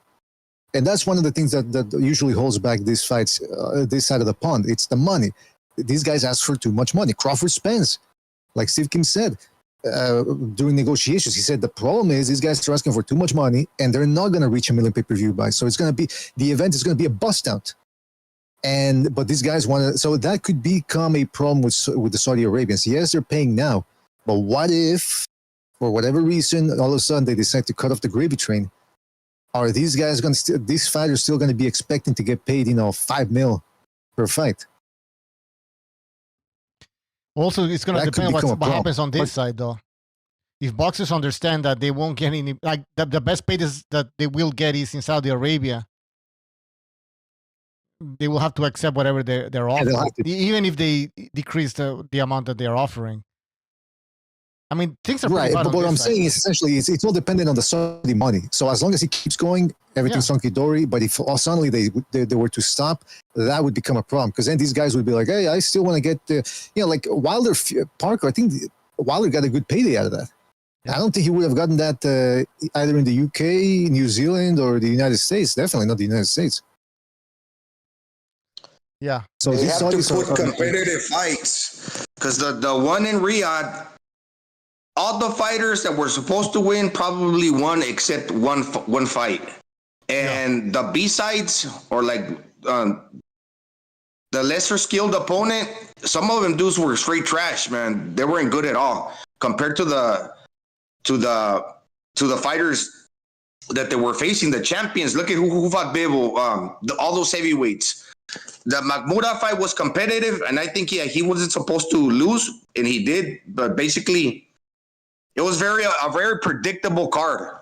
And that's one of the things that usually holds back these fights, this side of the pond. It's the money. These guys ask for too much money. Crawford spends, like Steve Kim said, during negotiations. He said the problem is these guys are asking for too much money, and they're not going to reach 1 million pay-per-view buys. So the event is going to be a bust out. But these guys want to, so that could become a problem with the Saudi Arabians. Yes, they're paying now, but what if, for whatever reason, all of a sudden they decide to cut off the gravy train? Are these guys these fighters still going to be expecting to get paid, $5 million per fight? Also, it's going to depend what happens on this side, though. If boxers understand that they won't get any, like the best pay that they will get is in Saudi Arabia, they will have to accept whatever they're offering, even if they decrease the amount that they're offering. I mean, things are right. But what I'm saying is essentially it's all dependent on the Saudi money. So as long as it keeps going, everything's hunky dory. But if suddenly they were to stop, that would become a problem, because then these guys would be like, hey, I still want to get like Wilder, Parker. I think Wilder got a good payday out of that. I don't think he would have gotten that either in the UK, New Zealand, or the United States. Definitely not the United States. Yeah. So they have to put competitive fights, because the one in Riyadh, all the fighters that were supposed to win probably won except one fight, and the B-sides, or like the lesser skilled opponent, some of them dudes were straight trash, man. They weren't good at all compared to the to the fighters that they were facing, the champions. Look at who fought Bivol, all those heavyweights. The Mahmoud fight was competitive, and I think he wasn't supposed to lose, and he did. But basically, it was a very predictable card,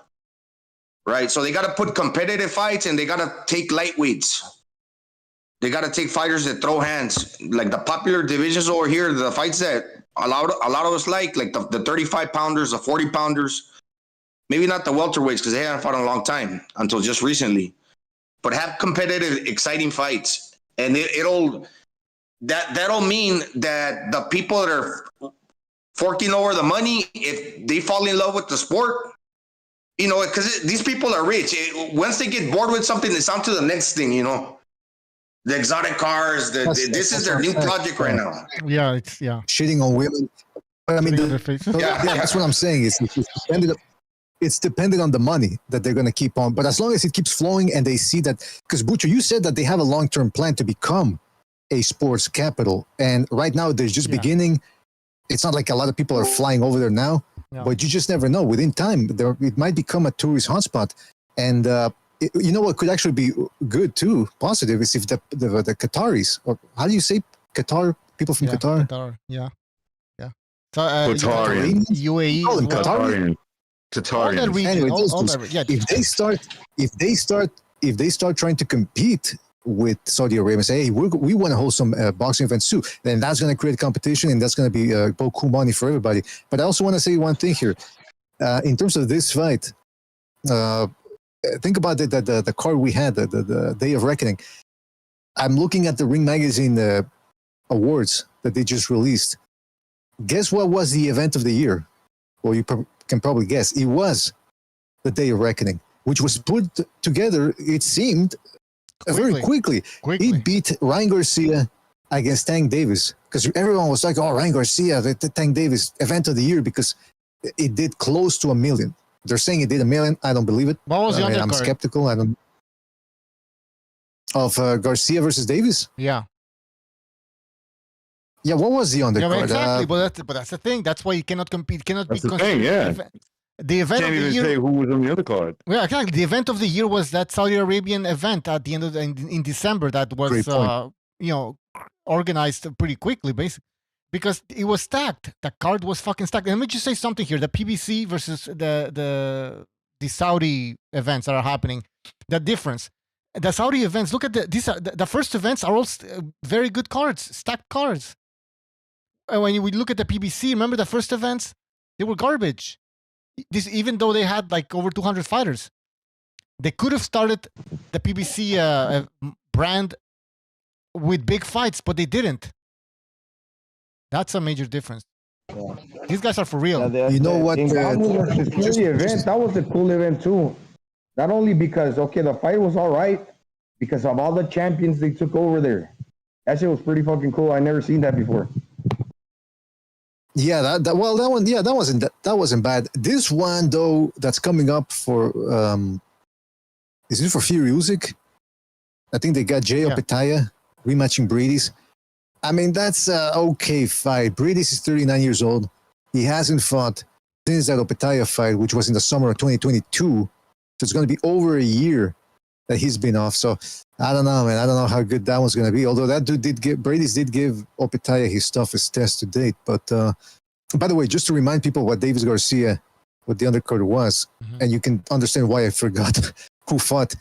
right? So they got to put competitive fights, and they got to take lightweights. They got to take fighters that throw hands, like the popular divisions over here. The fights that a lot of us like the 35 pounders, the 40 pounders. Maybe not the welterweights because they haven't fought in a long time until just recently, but have competitive, exciting fights, and that'll mean that the people that are forking over the money, if they fall in love with the sport, because these people are rich. Once they get bored with something, it's on to the next thing. The exotic cars. This is their new project right now. Yeah, shitting on women. But I mean, that's what I'm saying. It's dependent on the money that they're going to keep on. But as long as it keeps flowing and they see that, because Butcher, you said that they have a long-term plan to become a sports capital. And right now they're just beginning. It's not like a lot of people are flying over there now, but you just never know. Within time, it might become a tourist hotspot. And you know what could actually be good too, positive, is if the Qataris, or how do you say Qatar, people from Qatar? Qatar, yeah. Qatarian. UAE. Call them Qatarian. Qatarian. Anyway, if they start trying to compete with Saudi Arabia and say, hey, we want to hold some boxing events too, then that's going to create competition, and that's going to be beaucoup money for everybody. But I also want to say one thing here. In terms of this fight, think about the card we had, the Day of Reckoning. I'm looking at the Ring Magazine awards that they just released. Guess what was the event of the year? Well, you can probably guess. It was the Day of Reckoning, which was put together, it seemed, very quickly. He beat Ryan Garcia against Tank Davis, because everyone was like, oh, Ryan Garcia, the Tank Davis event of the year, because it did close to 1 million. They're saying it did 1 million. I don't believe it. What was the undercard? I'm skeptical. Of Garcia versus Davis? Yeah. Yeah, what was the undercard? Yeah, exactly. But that's the thing. That's why you cannot compete. Cannot that's be the thing, yeah. The event Can't of the even year. say who was on the other card. Yeah, exactly. The event of the year was that Saudi Arabian event at the end of in December that was organized pretty quickly, basically, because it was stacked. The card was fucking stacked. And let me just say something here: the PBC versus the Saudi events that are happening. The difference. The Saudi events. Look at the first events are all very good cards, stacked cards. And when we look at the PBC, remember the first events? They were garbage. Even though they had like over 200 fighters, they could have started the PBC brand with big fights, but they didn't. That's a major difference. Yeah. These guys are for real. You know what? The Fury event, that was a cool event too. Not only because, the fight was all right, because of all the champions they took over there. That shit was pretty fucking cool. I never seen that before. Yeah, that wasn't bad. This one though, that's coming up for is it for Fury Usyk? I think they got Jay Opetaya rematching Brady's. I mean, that's an okay fight. Brady's is 39 years old. He hasn't fought since that Opetaya fight, which was in the summer of 2022. So it's going to be over a year that he's been off. So I don't know, man. I don't know how good that one's going to be. Although that dude Brady's did give Opetaya his toughest test to date. But by the way, just to remind people what Davis Garcia, what the undercard was, and you can understand why I forgot who fought.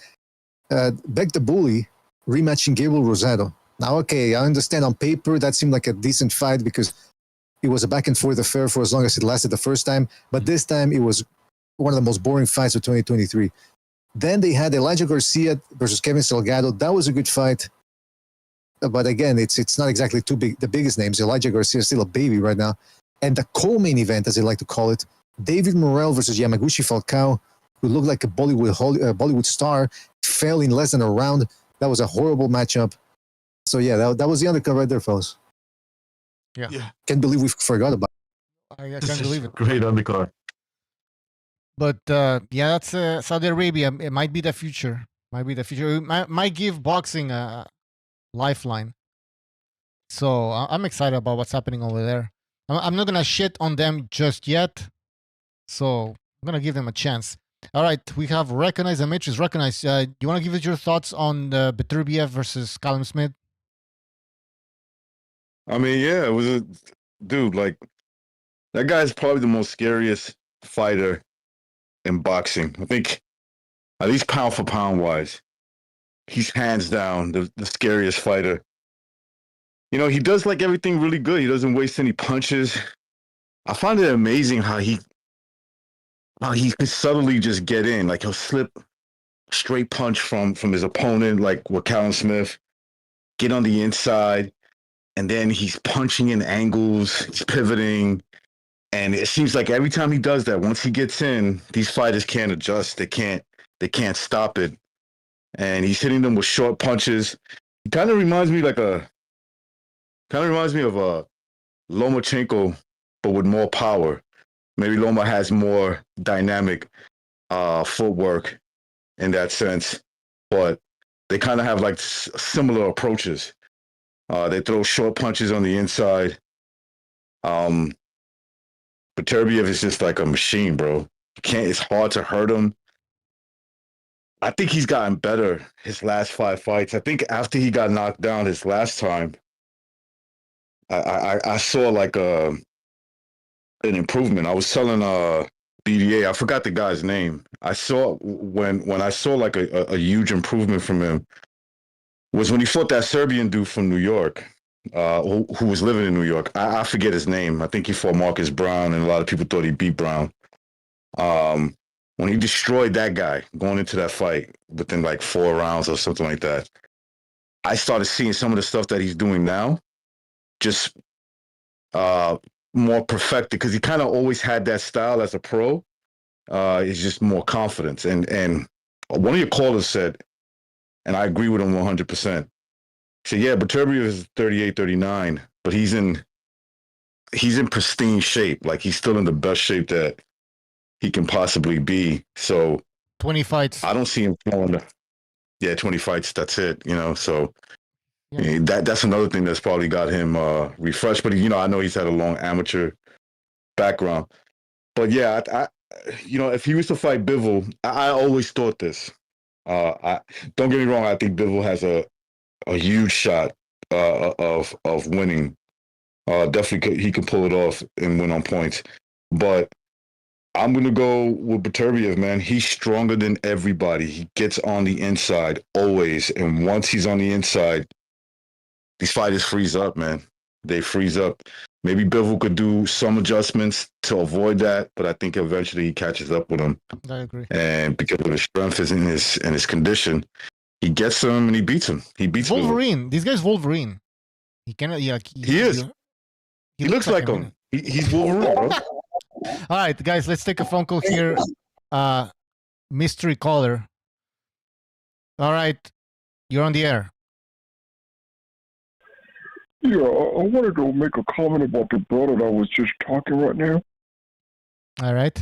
Beck the Bully rematching Gabriel Rosado. Now, okay, I understand on paper that seemed like a decent fight because it was a back and forth affair for as long as it lasted the first time. But this time it was one of the most boring fights of 2023. Then they had Elijah Garcia versus Kevin Salgado. That was a good fight. But again, it's not exactly too big. The biggest names. Elijah Garcia is still a baby right now. And the co-main event, as they like to call it, David Morrell versus Yamaguchi Falcao, who looked like a Bollywood star, fell in less than a round. That was a horrible matchup. So yeah, that was the undercard right there, fellas. Yeah. Can't believe we forgot about it. I can't believe it. Great undercard. But that's Saudi Arabia. It might be the future. It might give boxing a lifeline. So I'm excited about what's happening over there. I'm not gonna shit on them just yet. So I'm gonna give them a chance. All right, we have Recognize and Mitch is Recognize. You want to give us your thoughts on Beterbiev versus Callum Smith? I mean, yeah, it was a dude. Like that guy's probably the most scariest fighter in boxing. I think, at least pound for pound wise, he's hands down the scariest fighter. You know, he does like everything really good. He doesn't waste any punches. I find it amazing how he can subtly just get in. Like he'll slip a straight punch from his opponent, like with Callum Smith, get on the inside, and then he's punching in angles, he's pivoting. And it seems like every time he does that, once he gets in, these fighters can't adjust. They can't stop it. And he's hitting them with short punches. He kind of reminds me of Lomachenko, but with more power. Maybe Loma has more dynamic footwork in that sense, but they kind of have like similar approaches. They throw short punches on the inside. Beterbiev is just like a machine, bro. It's hard to hurt him. I think he's gotten better his last 5 fights. I think after he got knocked down his last time, I saw like an improvement. I was telling BDA, I forgot the guy's name. I saw when I saw like a huge improvement from him was when he fought that Serbian dude from New York, who was living in New York. I forget his name. I think he fought Marcus Brown, and a lot of people thought he beat Brown. When he destroyed that guy going into that fight within like 4 rounds or something like that, I started seeing some of the stuff that he's doing now, just more perfected, because he kind of always had that style as a pro. It's just more confidence. And one of your callers said, and I agree with him 100%. He said, yeah, Beterbiev is 38, 39, but he's in pristine shape. Like he's still in the best shape that he can possibly be. So 20 fights. I don't see him throwing 20 fights. That's it, you know. So Yeah. that's another thing that's probably got him refreshed. But I know he's had a long amateur background. But yeah, I if he was to fight Bivol, I always thought this. Don't get me wrong. I think Bivol has a huge shot of winning. Definitely, he can pull it off and win on points. But I'm going to go with Beterbiev, man. He's stronger than everybody. He gets on the inside always. And once he's on the inside, these fighters freeze up, man. They freeze up. Maybe Bivol could do some adjustments to avoid that, but I think eventually he catches up with him. I agree. And because of his strength and his condition, he gets him and he beats him. He beats Wolverine. This guy's Wolverine. He cannot. Yeah, he is. He looks like him. He's Wolverine, bro. All right, guys, let's take a phone call here. Mystery caller. All right, you're on the air. Yeah, I wanted to make a comment about the brother that was just talking right now. All right.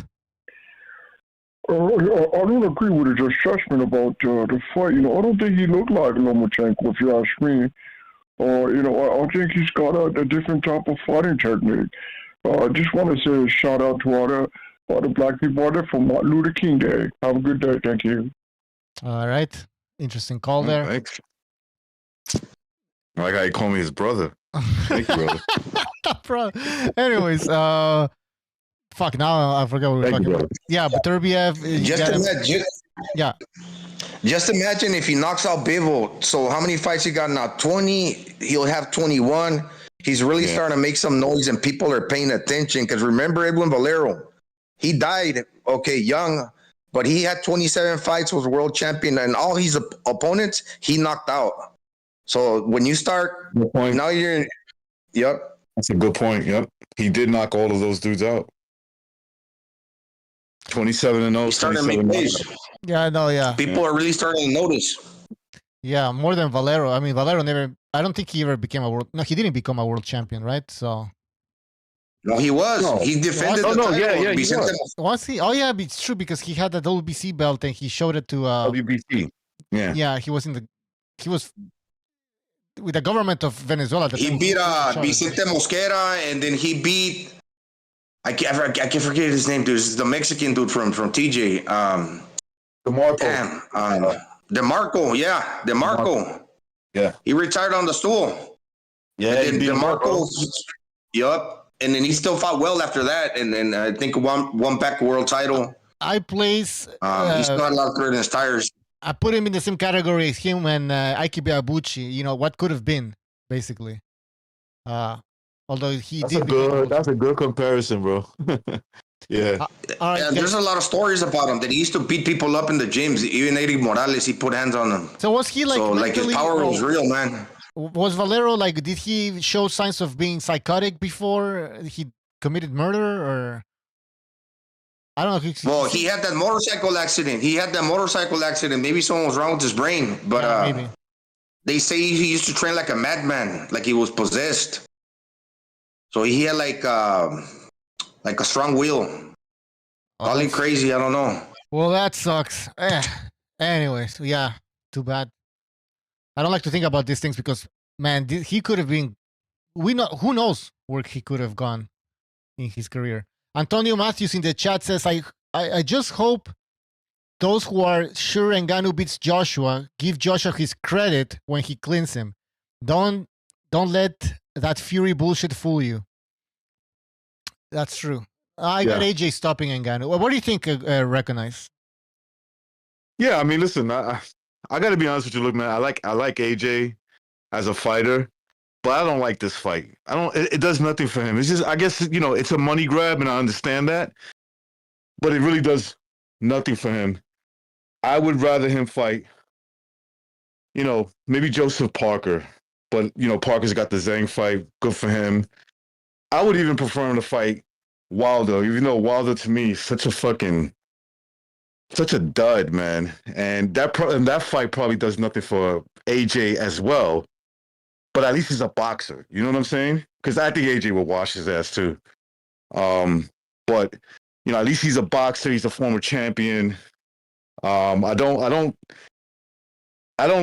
I don't agree with his assessment about the fight. I don't think he looked like Lomachenko, if you ask me. I think he's got a different type of fighting technique. I just want to say a shout out to all the black people out there for Martin Luther King Day. Have a good day. Thank you. All right. Interesting call there. Thanks. I like how you call me his brother. Thank you, brother. Anyways, fuck, now I forgot what we were talking about. Yeah, Beterbiev. Just imagine if he knocks out Bivol. So how many fights he got now? 20. He'll have 21. He's really starting to make some noise, and people are paying attention. Because remember Edwin Valero, he died young, but he had 27 fights, was world champion, and all his opponents he knocked out. So when you start, now you're, yep. That's a good point. Yep, he did knock all of those dudes out. 27-0. Starting to make waves. Yeah, I know. Yeah, people are really starting to notice. Yeah, more than Valero. I mean, Valero never. I don't think he ever became a world. No, he didn't become a world champion, right? So. No, he was. No. He defended the title. Yeah, he was. Was he? Oh, yeah, it's true because he had that WBC belt and he showed it to. WBC. Yeah. Yeah, he was with the government of Venezuela. He beat Vicente Mosquera, and then he beat I can't forget his name, dude. This is the Mexican dude from TJ. DeMarco. Damn. DeMarco. Yeah, DeMarco. Yeah. He retired on the stool. Yeah. And then DeMarco. Yup. And then he still fought well after that, and I think won back a world title. I place. He still had a lot of thread in his tires. I put him in the same category as him and Ike Biabuchi. You know what could have been, basically. Although That's a good comparison, bro. Yeah. All right, There's a lot of stories about him that he used to beat people up in the gyms. Even Eddie Morales, he put hands on them. So was he like? So like his power was real, man. Was Valero like? Did he show signs of being psychotic before he committed murder, or I don't know? Well, he had that motorcycle accident. Maybe someone was wrong with his brain, but maybe. They say he used to train like a madman, like he was possessed. So he had like a strong will. Probably crazy, I don't know. Well, that sucks. Anyways, yeah, too bad. I don't like to think about these things because, man, he could have been. Who knows where he could have gone in his career. Antonio Matthews in the chat says, I just hope those who are sure Ngannou beats Joshua give Joshua his credit when he cleans him. Don't let that Fury bullshit fool you. That's true. I got AJ stopping Ngannou. What do you think, Recognize? Yeah, I mean, listen, I got to be honest with you. Look, man, I like AJ as a fighter, but I don't like this fight. It does nothing for him. It's just, I guess, it's a money grab, and I understand that, but it really does nothing for him. I would rather him fight, maybe Joseph Parker, but, Parker's got the Zhang fight. Good for him. I would even prefer him to fight Wilder, even though Wilder to me is such a dud, man. And that fight probably does nothing for AJ as well. But at least he's a boxer. You know what I'm saying? Because I think AJ will wash his ass too. But at least he's a boxer. He's a former champion. I don't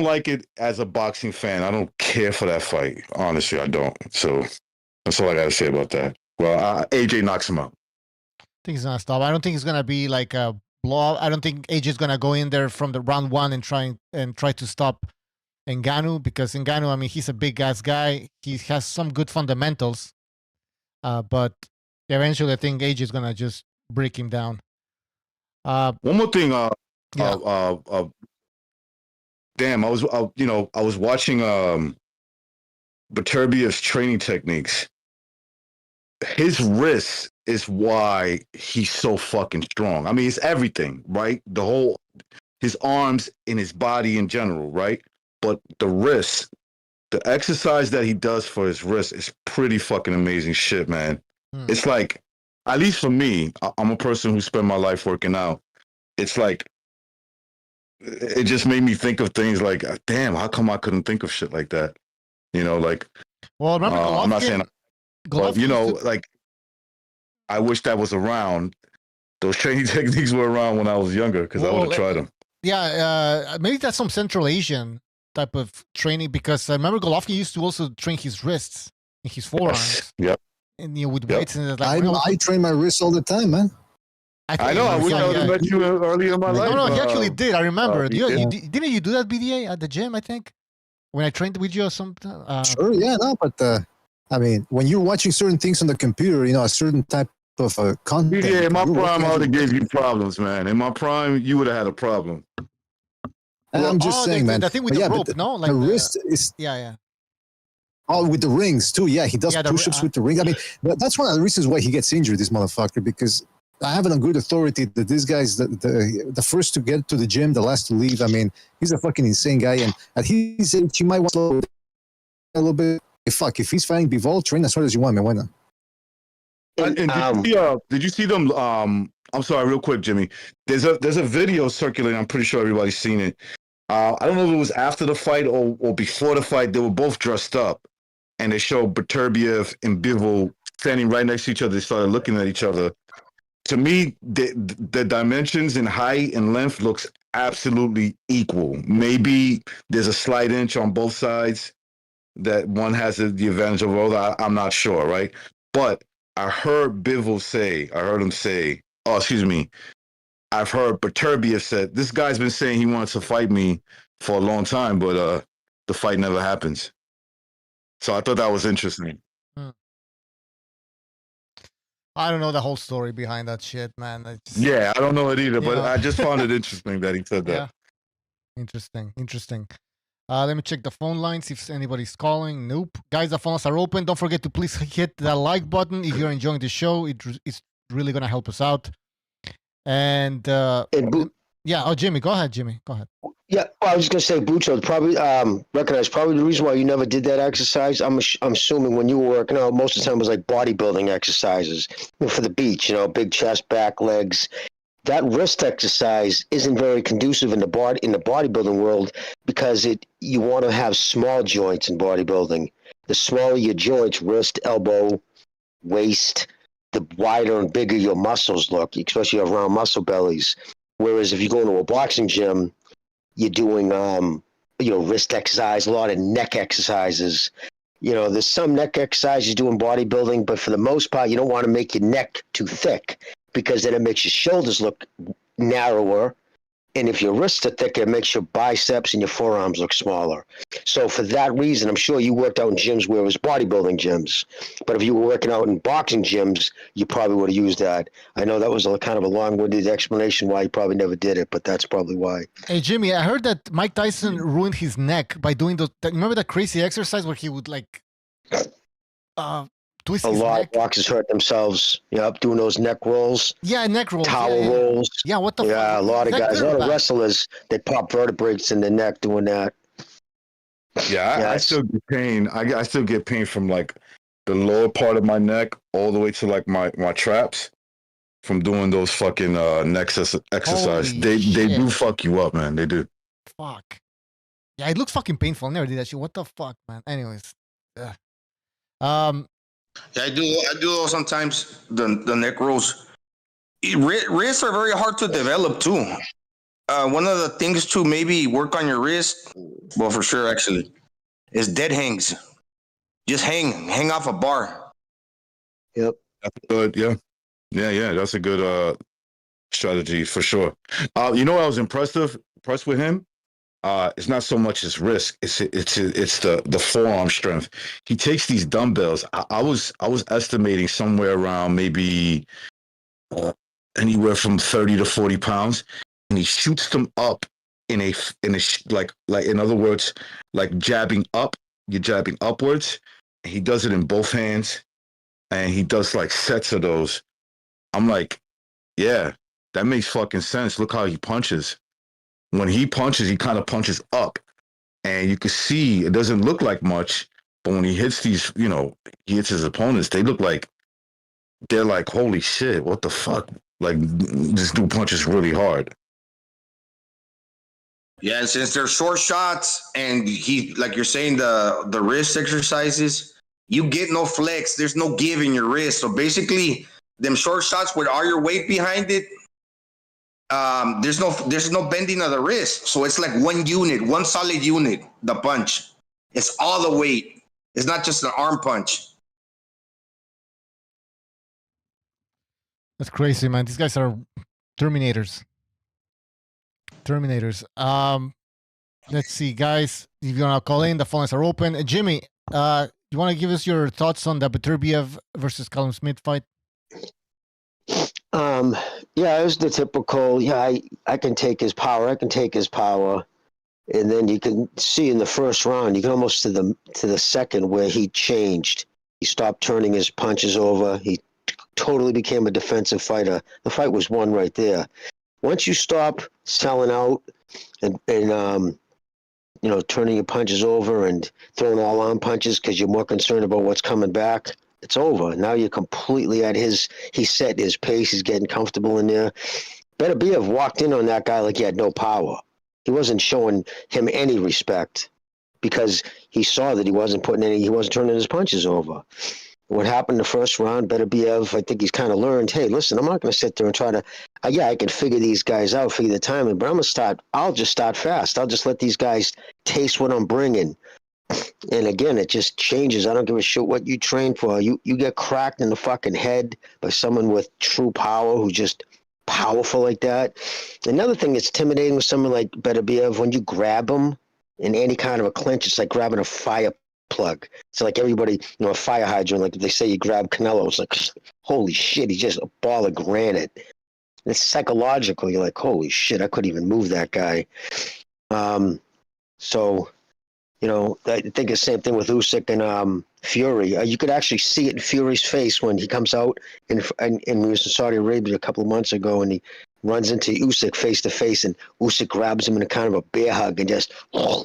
like it as a boxing fan. I don't care for that fight. Honestly, I don't. So that's all I got to say about that. Well, AJ knocks him out. I think he's gonna stop. I don't think it's gonna be like a blow. I don't think AJ's gonna go in there from the round one and try to stop Ngannou, because Ngannou, I mean, he's a big ass guy. He has some good fundamentals, but eventually, I think AJ's gonna just break him down. One more thing. Damn, I was watching Beterbiev's training techniques. His wrist is why he's so fucking strong. I mean, it's everything, right? His arms and his body in general, right? But the wrist, the exercise that he does for his wrist is pretty fucking amazing shit, man. It's like, at least for me, I'm a person who spent my life working out. It's like, it just made me think of things like, damn, how come I couldn't think of shit like that? Well, remember, I'm not saying, but like, I wish that was around. Those training techniques were around when I was younger, because I would have tried them. Yeah, maybe that's some Central Asian type of training, because I remember Golovkin used to also train his wrists and his forearms. Yep. And with weights and like, I train my wrists all the time, man. I know. I wish I would have met you earlier in my life. No, he actually did. I remember. Didn't you do that BDA at the gym? I think when I trained with you or something. Sure, yeah, no, but I mean, when you're watching certain things on the computer, a certain type of content. Yeah, in my prime, I would have gave you problems, man. In my prime, you would have had a problem. I'm just saying, man. The thing with the rope, no, like the wrist is. Yeah. Oh, with the rings too. Yeah, he does push-ups with the ring. I mean, that's one of the reasons why he gets injured, this motherfucker, because I have it on good authority that this guy's the first to get to the gym, the last to leave. I mean, he's a fucking insane guy, and at his age, he might want to slow down a little bit. Fuck, if he's fighting Bivol, train as hard as you want, man. Why not? And did you see them? I'm sorry, real quick, Jimmy. There's a video circulating. I'm pretty sure everybody's seen it. I don't know if it was after the fight or before the fight. They were both dressed up, and they showed Beterbiev and Bivol standing right next to each other. They started looking at each other. To me, the dimensions in height and length looks absolutely equal. Maybe there's a slight inch on both sides that one has the advantage of the other. I'm not sure, right? But I heard Bivol say, oh, excuse me, I've heard Beterbiev said, this guy's been saying he wants to fight me for a long time, but the fight never happens. So I thought that was interesting. I don't know the whole story behind that shit, man. Yeah, I don't know it either, but I just found it interesting that he said that. Yeah. Interesting. Let me check the phone lines, see if anybody's calling. Nope. Guys, the phones are open. Don't forget to please hit the like button if you're enjoying the show. It's really going to help us out. And Jimmy, go ahead, Go ahead. Yeah, well, I was just going to say, Bucho, probably recognize probably the reason why you never did that exercise. I'm assuming when you were working out, most of the time it was like bodybuilding exercises for the beach, big chest, back, legs. That wrist exercise isn't very conducive in the bodybuilding world because you want to have small joints in bodybuilding. The smaller your joints, wrist, elbow, waist, the wider and bigger your muscles look, especially if you have round muscle bellies. Whereas if you go into a boxing gym, you're doing wrist exercise, a lot of neck exercises. There's some neck exercises you do in bodybuilding, but for the most part, you don't want to make your neck too thick because then it makes your shoulders look narrower. And if your wrists are thicker, it makes your biceps and your forearms look smaller. So for that reason, I'm sure you worked out in gyms where it was bodybuilding gyms. But if you were working out in boxing gyms, you probably would have used that. I know that was a kind of a long-winded explanation why you probably never did it, but that's probably why. Hey, Jimmy, I heard that Mike Tyson ruined his neck by doing remember that crazy exercise where he would twist a his lot neck? of boxers hurt themselves, doing those neck rolls. Yeah, neck rolls. Tower rolls. Yeah, what the fuck? Yeah, a lot of guys, a lot of wrestlers, they pop vertebrae in the neck doing that. Yeah, I still get pain. I still get pain from the lower part of my neck all the way to my traps from doing those fucking neck exercise. They do fuck you up, man. They do. Fuck. Yeah, it looks fucking painful. I never did that shit. What the fuck, man? Anyways. Yeah, I do those sometimes, the neck rolls. Wrists are very hard to develop too. One of the things to maybe work on your wrist, well, for sure, actually, is dead hangs. Just hang off a bar. Yep. That's good. Yeah. That's a good strategy for sure. I was impressed with him. It's not so much his wrist; it's the forearm strength. He takes these dumbbells. I was estimating somewhere around maybe anywhere from 30 to 40 pounds, and he shoots them up in a like in other words, like jabbing up. You're jabbing upwards. He does it in both hands, and he does sets of those. I'm like, yeah, that makes fucking sense. Look how he punches. When he punches, he kind of punches up, and you can see it doesn't look like much, but when he hits these, he hits his opponents, they look like they're like, holy shit, what the fuck? This dude punches really hard. Yeah, and since they're short shots, and he, like you're saying, the wrist exercises, you get no flex. There's no give in your wrist. So basically, them short shots with all your weight behind it, there's no bending of the wrist. So it's like one unit, one solid unit, the punch. It's all the weight. It's not just an arm punch. that's crazy, man. These guys are Terminators. Let's see, guys. If you want to call in, the phones are open. Jimmy, you want to give us your thoughts on the Beterbiev versus Callum Smith fight? Yeah, it was the typical. Yeah, I can take his power. And then you can see in the first round, you can almost to the second where he changed. He stopped turning his punches over. He totally became a defensive fighter. The fight was won right there. Once you stop selling out and turning your punches over and throwing all on punches because you're more concerned about what's coming back, it's over. Now you're completely at he's set his pace. He's getting comfortable in there. Beterbiev walked in on that guy like he had no power. He wasn't showing him any respect because he saw that he wasn't turning his punches over. What happened the first round, Beterbiev, I think he's kind of learned, hey, listen, I'm not going to sit there and try to, I can figure these guys out, figure the timing, but I'll just start fast. I'll just let these guys taste what I'm bringing. And again, it just changes. I don't give a shit what you train for. You get cracked in the fucking head by someone with true power who's just powerful like that. Another thing that's intimidating with someone like Beterbiev, when you grab him in any kind of a clinch, it's like grabbing a fire plug. It's like everybody, a fire hydrant. Like they say, you grab Canelo. It's like, holy shit, he's just a ball of granite. And it's psychological. You're like, holy shit, I couldn't even move that guy. So, I think the same thing with Usyk and Fury. You could actually see it in Fury's face when he comes out and we was in Saudi Arabia a couple of months ago, and he runs into Usyk face to face, and Usyk grabs him in a kind of a bear hug and just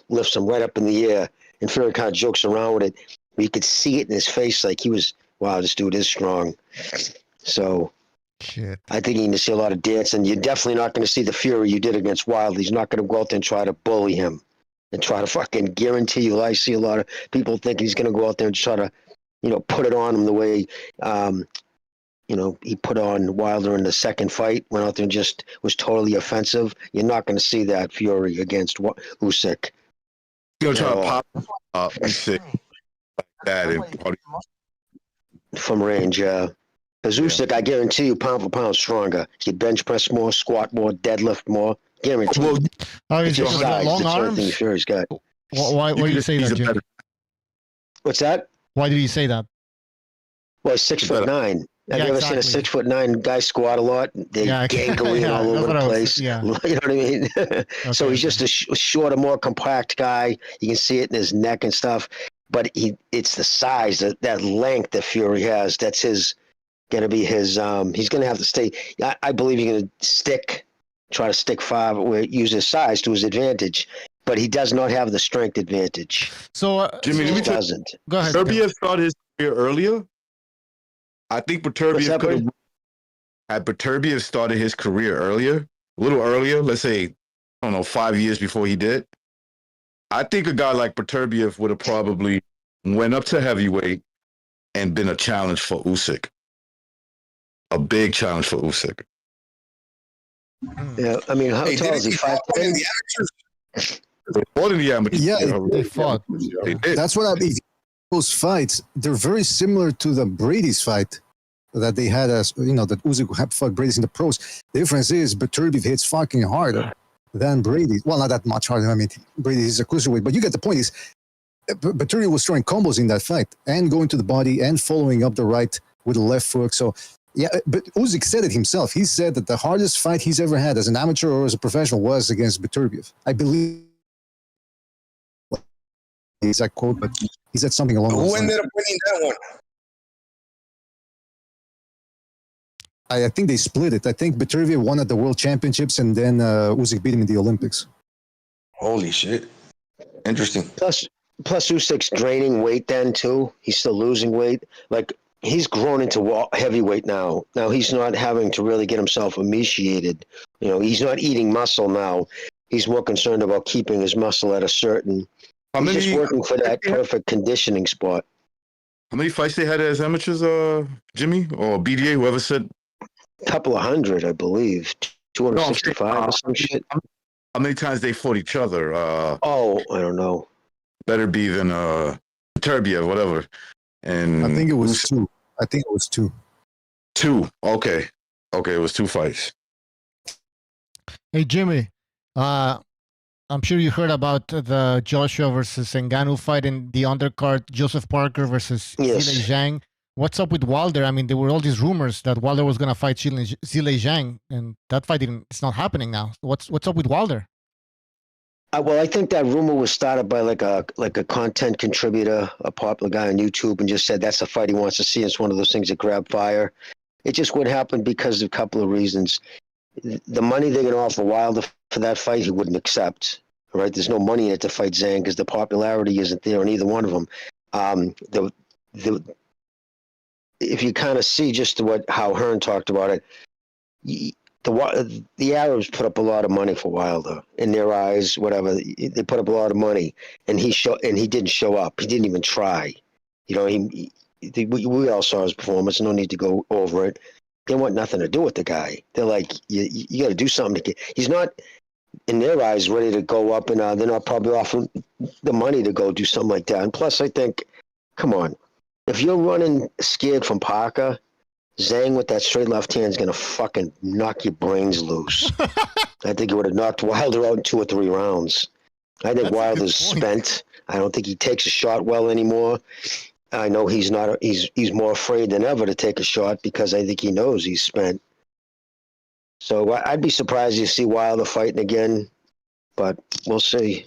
lifts him right up in the air. And Fury kind of jokes around with it. But you could see it in his face, like he was, wow, this dude is strong. So Shit. I think you're going to see a lot of dance, and you're definitely not going to see the Fury you did against Wilder. He's not going to go out there and try to bully him and try to fucking guarantee you. I see a lot of people think he's going to go out there and try to, put it on him the way, he put on Wilder in the second fight, went out there and just was totally offensive. You're not going to see that Fury against Usyk. He'll try to pop Usyk like that and from range, because Usyk, I guarantee you, pound for pound, stronger. He bench press more, squat more, deadlift more. Guaranteed. Well, He's Just got size, long that's the only arms. thing Fury's got. Why do you say that, Jim? What's that? Why do you say that? Well, 6'9". Have Yeah, you ever exactly. seen a 6'9" guy squat a lot? They're gangly Yeah, all over that's what the I was- place. yeah. You know what I mean? So he's just a shorter, more compact guy. You can see it in his neck and stuff. But it's the size, that length that Fury has. That's going to be his. He's going to have to stay. I believe he's going to try to stick five, use his size to his advantage. But he does not have the strength advantage. So, Jimmy, He let me just tell you, doesn't. go ahead. Beterbiev started his career earlier. I think What's Beterbiev that, could buddy? have. Had Beterbiev started his career earlier, a little earlier, let's say, I don't know, 5 years before he did, I think a guy like Beterbiev would have probably went up to heavyweight and been a challenge for Usyk. A big challenge for Usyk. Yeah, I mean, how tall is he? 5'10"? More than the amateur. Yeah, They fought. They did. That's what I mean. Those fights, they're very similar to the Brady's fight that they had, that Usyk fought Brady's in the pros. The difference is Beterbiev hits fucking harder than Brady. Well, not that much harder. I mean, Brady is a cruiserweight, but you get the point. Is Beterbiev was throwing combos in that fight and going to the body and following up the right with the left hook. So, yeah, but Usyk said it himself. He said that the hardest fight he's ever had as an amateur or as a professional was against Beterbiev. I believe the exact quote, but he said something along those Who lines. ended up winning that one? I think they split it. I think Beterbiev won at the World Championships, and then Usyk beat him in the Olympics. Holy shit. Interesting. Plus Usyk's draining weight then too. He's still losing weight. Like he's grown into heavyweight now. Now he's not having to really get himself emaciated. He's not eating muscle now. He's more concerned about keeping his muscle at a certain. He's just working for that perfect conditioning spot. How many fights they had as amateurs, Jimmy or BDA, whoever said? Couple of hundred, I believe. 265 or some shit. How many times they fought each other? I don't know. Beterbiev and Beterbiev, whatever. And I think it was two. Two. Okay, it was two fights. Hey, Jimmy, I'm sure you heard about the Joshua versus Ngannou fight in the undercard, Joseph Parker versus Yes. Zhilei Zhang. What's up with Wilder? I mean, there were all these rumors that Wilder was going to fight Zhilei Zhang, and that fight it's not happening now. What's up with Wilder? Well, I think that rumor was started by like a content contributor, a popular guy on YouTube, and just said that's a fight he wants to see. It's one of those things that grab fire. It just would happen because of a couple of reasons. The money they're going to offer Wilder for that fight, he wouldn't accept. Right? There's no money in it to fight Zhang because the popularity isn't there on either one of them. If you kind of see just how Hearn talked about it, the Arabs put up a lot of money for Wilder in their eyes. Whatever, they put up a lot of money, and he didn't show up. He didn't even try. We all saw his performance. No need to go over it. They want nothing to do with the guy. They're like, you got to do something to get. He's not, in their eyes, ready to go up, and they're not probably offering the money to go do something like that. And plus, I think, come on, if you're running scared from Parker, Zhang with that straight left hand is going to fucking knock your brains loose. I think it would have knocked Wilder out in 2 or 3 rounds. I think Wilder's spent. I don't think he takes a shot well anymore. I know he's not. He's more afraid than ever to take a shot because I think he knows he's spent. So I'd be surprised to see Wilder fighting again, but we'll see.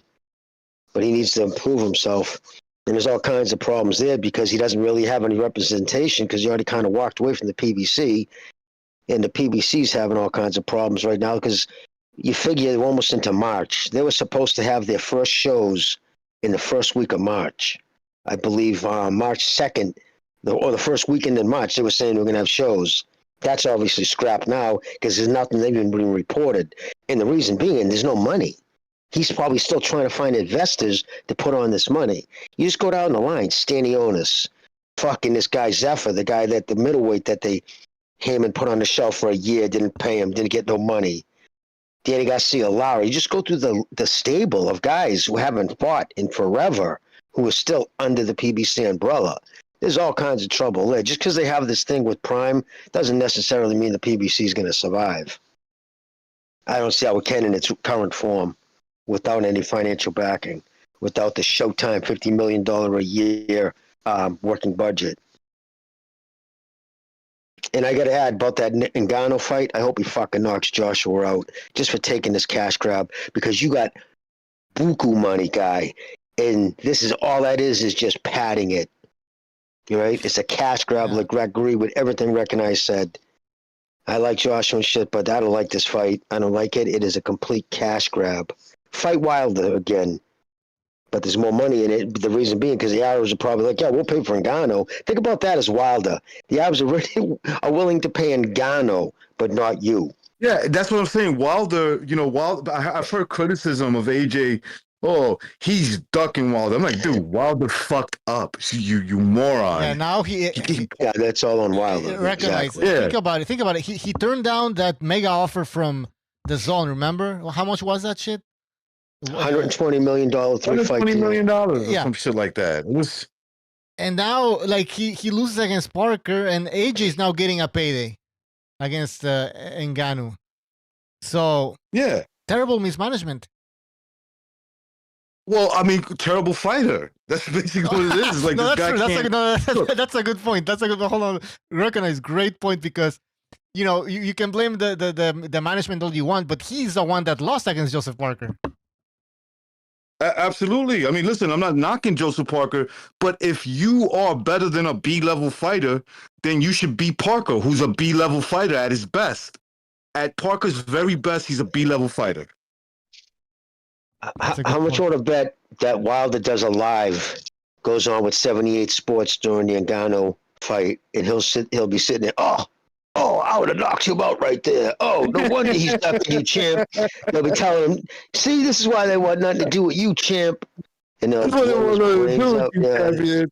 But he needs to improve himself. And there's all kinds of problems there because he doesn't really have any representation because he already kind of walked away from the PBC. And the PBC's having all kinds of problems right now because you figure they're almost into March. They were supposed to have their first shows in the first week of March. I believe March 2nd, or the first weekend in March, they were saying we're going to have shows. That's obviously scrapped now because there's nothing even being reported. And the reason being, there's no money. He's probably still trying to find investors to put on this money. You just go down the line, Stanionis, fucking this guy Zephyr, the guy that the middleweight that they him and put on the shelf for a year, didn't pay him, didn't get no money. Danny Garcia, Lara. You just go through the stable of guys who haven't fought in forever, who are still under the PBC umbrella. There's all kinds of trouble there. Just because they have this thing with Prime doesn't necessarily mean the PBC is going to survive. I don't see how it can in its current form without any financial backing, without the Showtime $50 million a year working budget. And I got to add about that Ngannou fight, I hope he fucking knocks Joshua out just for taking this cash grab because you got buku money, guy. And this is all that is just padding it. Right? It's a cash grab. Like I agree with everything Recognize said. I like Joshua and shit, but I don't like this fight. I don't like it. It is a complete cash grab. Fight Wilder again. But there's more money in it. The reason being because the Arabs are probably like, yeah, we'll pay for Ngannou. Think about that as Wilder. The Arabs are willing to pay Ngannou, but not you. Yeah, that's what I'm saying. Wilder, Wilder. I've heard criticism of AJ. Oh, he's ducking Wilder. I'm like, dude, Wilder fucked up. You moron. Yeah, now yeah, that's all on Wilder. Recognize. Exactly. Yeah. Think about it. He turned down that mega offer from the Zone. Remember how much was that shit? $120 million, 3-fight $120 million, or yeah, some shit like that. It was. And now, like he loses against Parker, and AJ is now getting a payday against Ngannou. So yeah, terrible mismanagement. Well, I mean, terrible fighter. That's basically what it is. Like no, this guy can't. That's a good point. Hold on. Recognize, great point because you can blame the management all you want, but he's the one that lost against Joseph Parker. Absolutely. I mean, listen, I'm not knocking Joseph Parker, but if you are better than a B-level fighter, then you should beat Parker, who's a B-level fighter at his best. At Parker's very best, he's a B-level fighter. How much would a bet that Wilder does a live goes on with 78 Sports during the Ngannou fight, and he'll be sitting there, oh, I would have knocked him out right there. Oh, no wonder he's ducking you, champ. They'll be telling him, see, this is why they want nothing to do with you, champ. And that's what they want to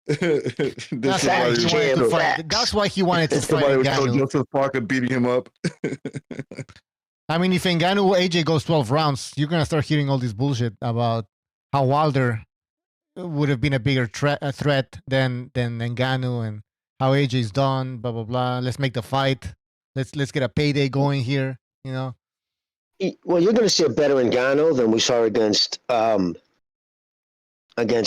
do, That's why he wanted to fight Somebody was Ngannou. Joseph Parker beating him up. I mean, if Ngannou AJ goes 12 rounds, you're going to start hearing all this bullshit about how Wilder would have been a bigger threat than Ngannou and how AJ's done, blah, blah, blah. Let's make the fight. Let's get a payday going here, Well, you're going to see a better Ngannou than we saw against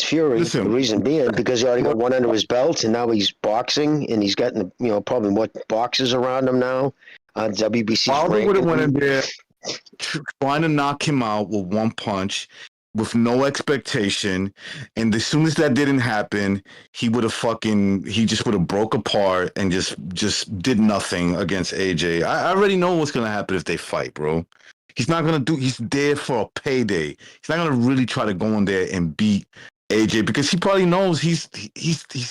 Fury. Listen. The reason being because he already got one under his belt, and now he's boxing, and he's gotten probably more boxes around him now. WBC. Wilder would have went in there trying to knock him out with one punch, with no expectation, and as soon as that didn't happen, he just would have broke apart and just did nothing against AJ. I already know what's gonna happen if they fight, bro. He's not gonna he's there for a payday. He's not gonna really try to go in there and beat AJ because he probably knows he's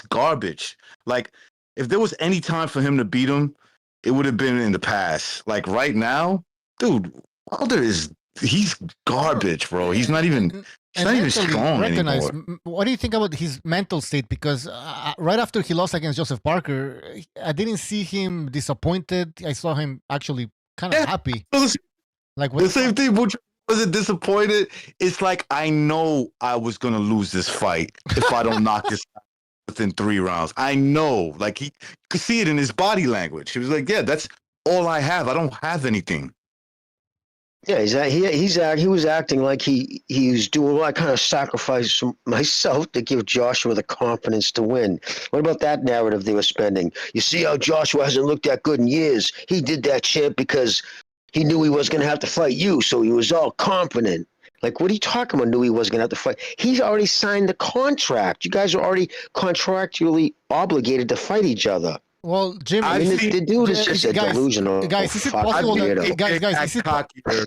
garbage. Like, if there was any time for him to beat him, it would have been in the past. Like right now, dude, Wilder he's garbage, bro. He's not even strong anymore. What do you think about his mental state? Because right after he lost against Joseph Parker, I didn't see him disappointed. I saw him actually kind of happy. Like the same thing. wasn't disappointed. It's like I know I was gonna lose this fight if I don't knock this out within 3 rounds. I know, like he could see it in his body language. He was like, "Yeah, that's all I have. I don't have anything." Yeah, he was acting like he was doing, well, I kind of sacrificed myself to give Joshua the confidence to win. What about that narrative they were spending? You see how Joshua hasn't looked that good in years? He did that shit because he knew he was going to have to fight you, so he was all confident. Like, what are you talking about? Knew he was going to have to fight? He's already signed the contract. You guys are already contractually obligated to fight each other. Well, Jim, I mean, the dude is just a delusional. Guys, is it possible that guys, is it cockier,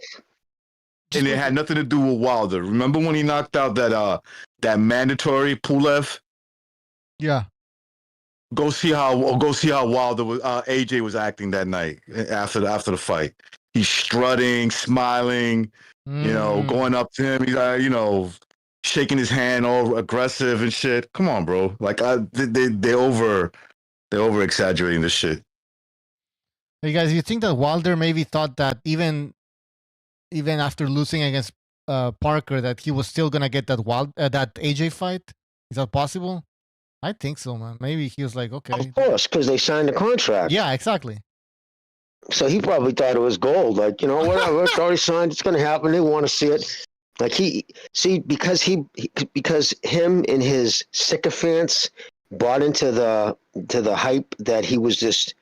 and it had nothing to do with Wilder. Remember when he knocked out that mandatory Pulev? Yeah. Go see how Wilder was, AJ was acting that night after the fight. He's strutting, smiling, going up to him. He's shaking his hand, all aggressive and shit. Come on, bro. Like they over exaggerating this shit. Hey guys, you think that Wilder maybe thought that even after losing against Parker, that he was still gonna get that AJ fight? Is that possible? I think so, man. Maybe he was like, okay. Of course, because they signed the contract. Yeah, exactly. So he probably thought it was gold. Like, whatever, it's already signed. It's going to happen. They want to see it. Like because him and his sycophants bought into the hype that he was this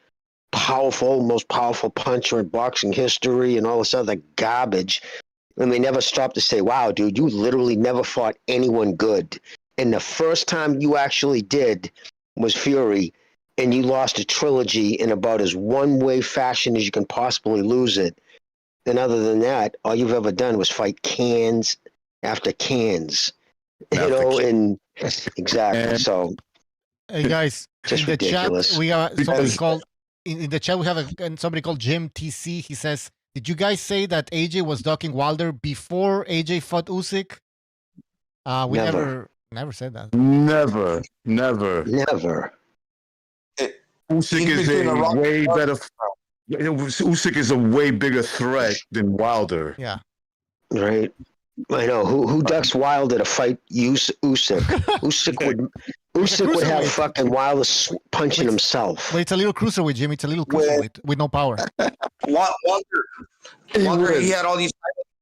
most powerful puncher in boxing history and all this other garbage. And they never stopped to say, wow, dude, you literally never fought anyone good. And the first time you actually did was Fury, and you lost a trilogy in about as one-way fashion as you can possibly lose it. And other than that, all you've ever done was fight cans after cans. And exactly. So, hey guys, just in the ridiculous. chat we have somebody called in the chat. We have somebody called Jim TC. He says, "Did you guys say that AJ was ducking Wilder before AJ fought Usyk?" We never said that. Never. Usyk is a way better. Usyk is a way bigger threat than Wilder. Yeah. Right. I know. Who ducks Wilder to fight Usyk? Usyk would have fucking Wilder punching himself. But it's a little cruiserweight, Jimmy. It's a little cruiserweight with no power. Wilder, he had all these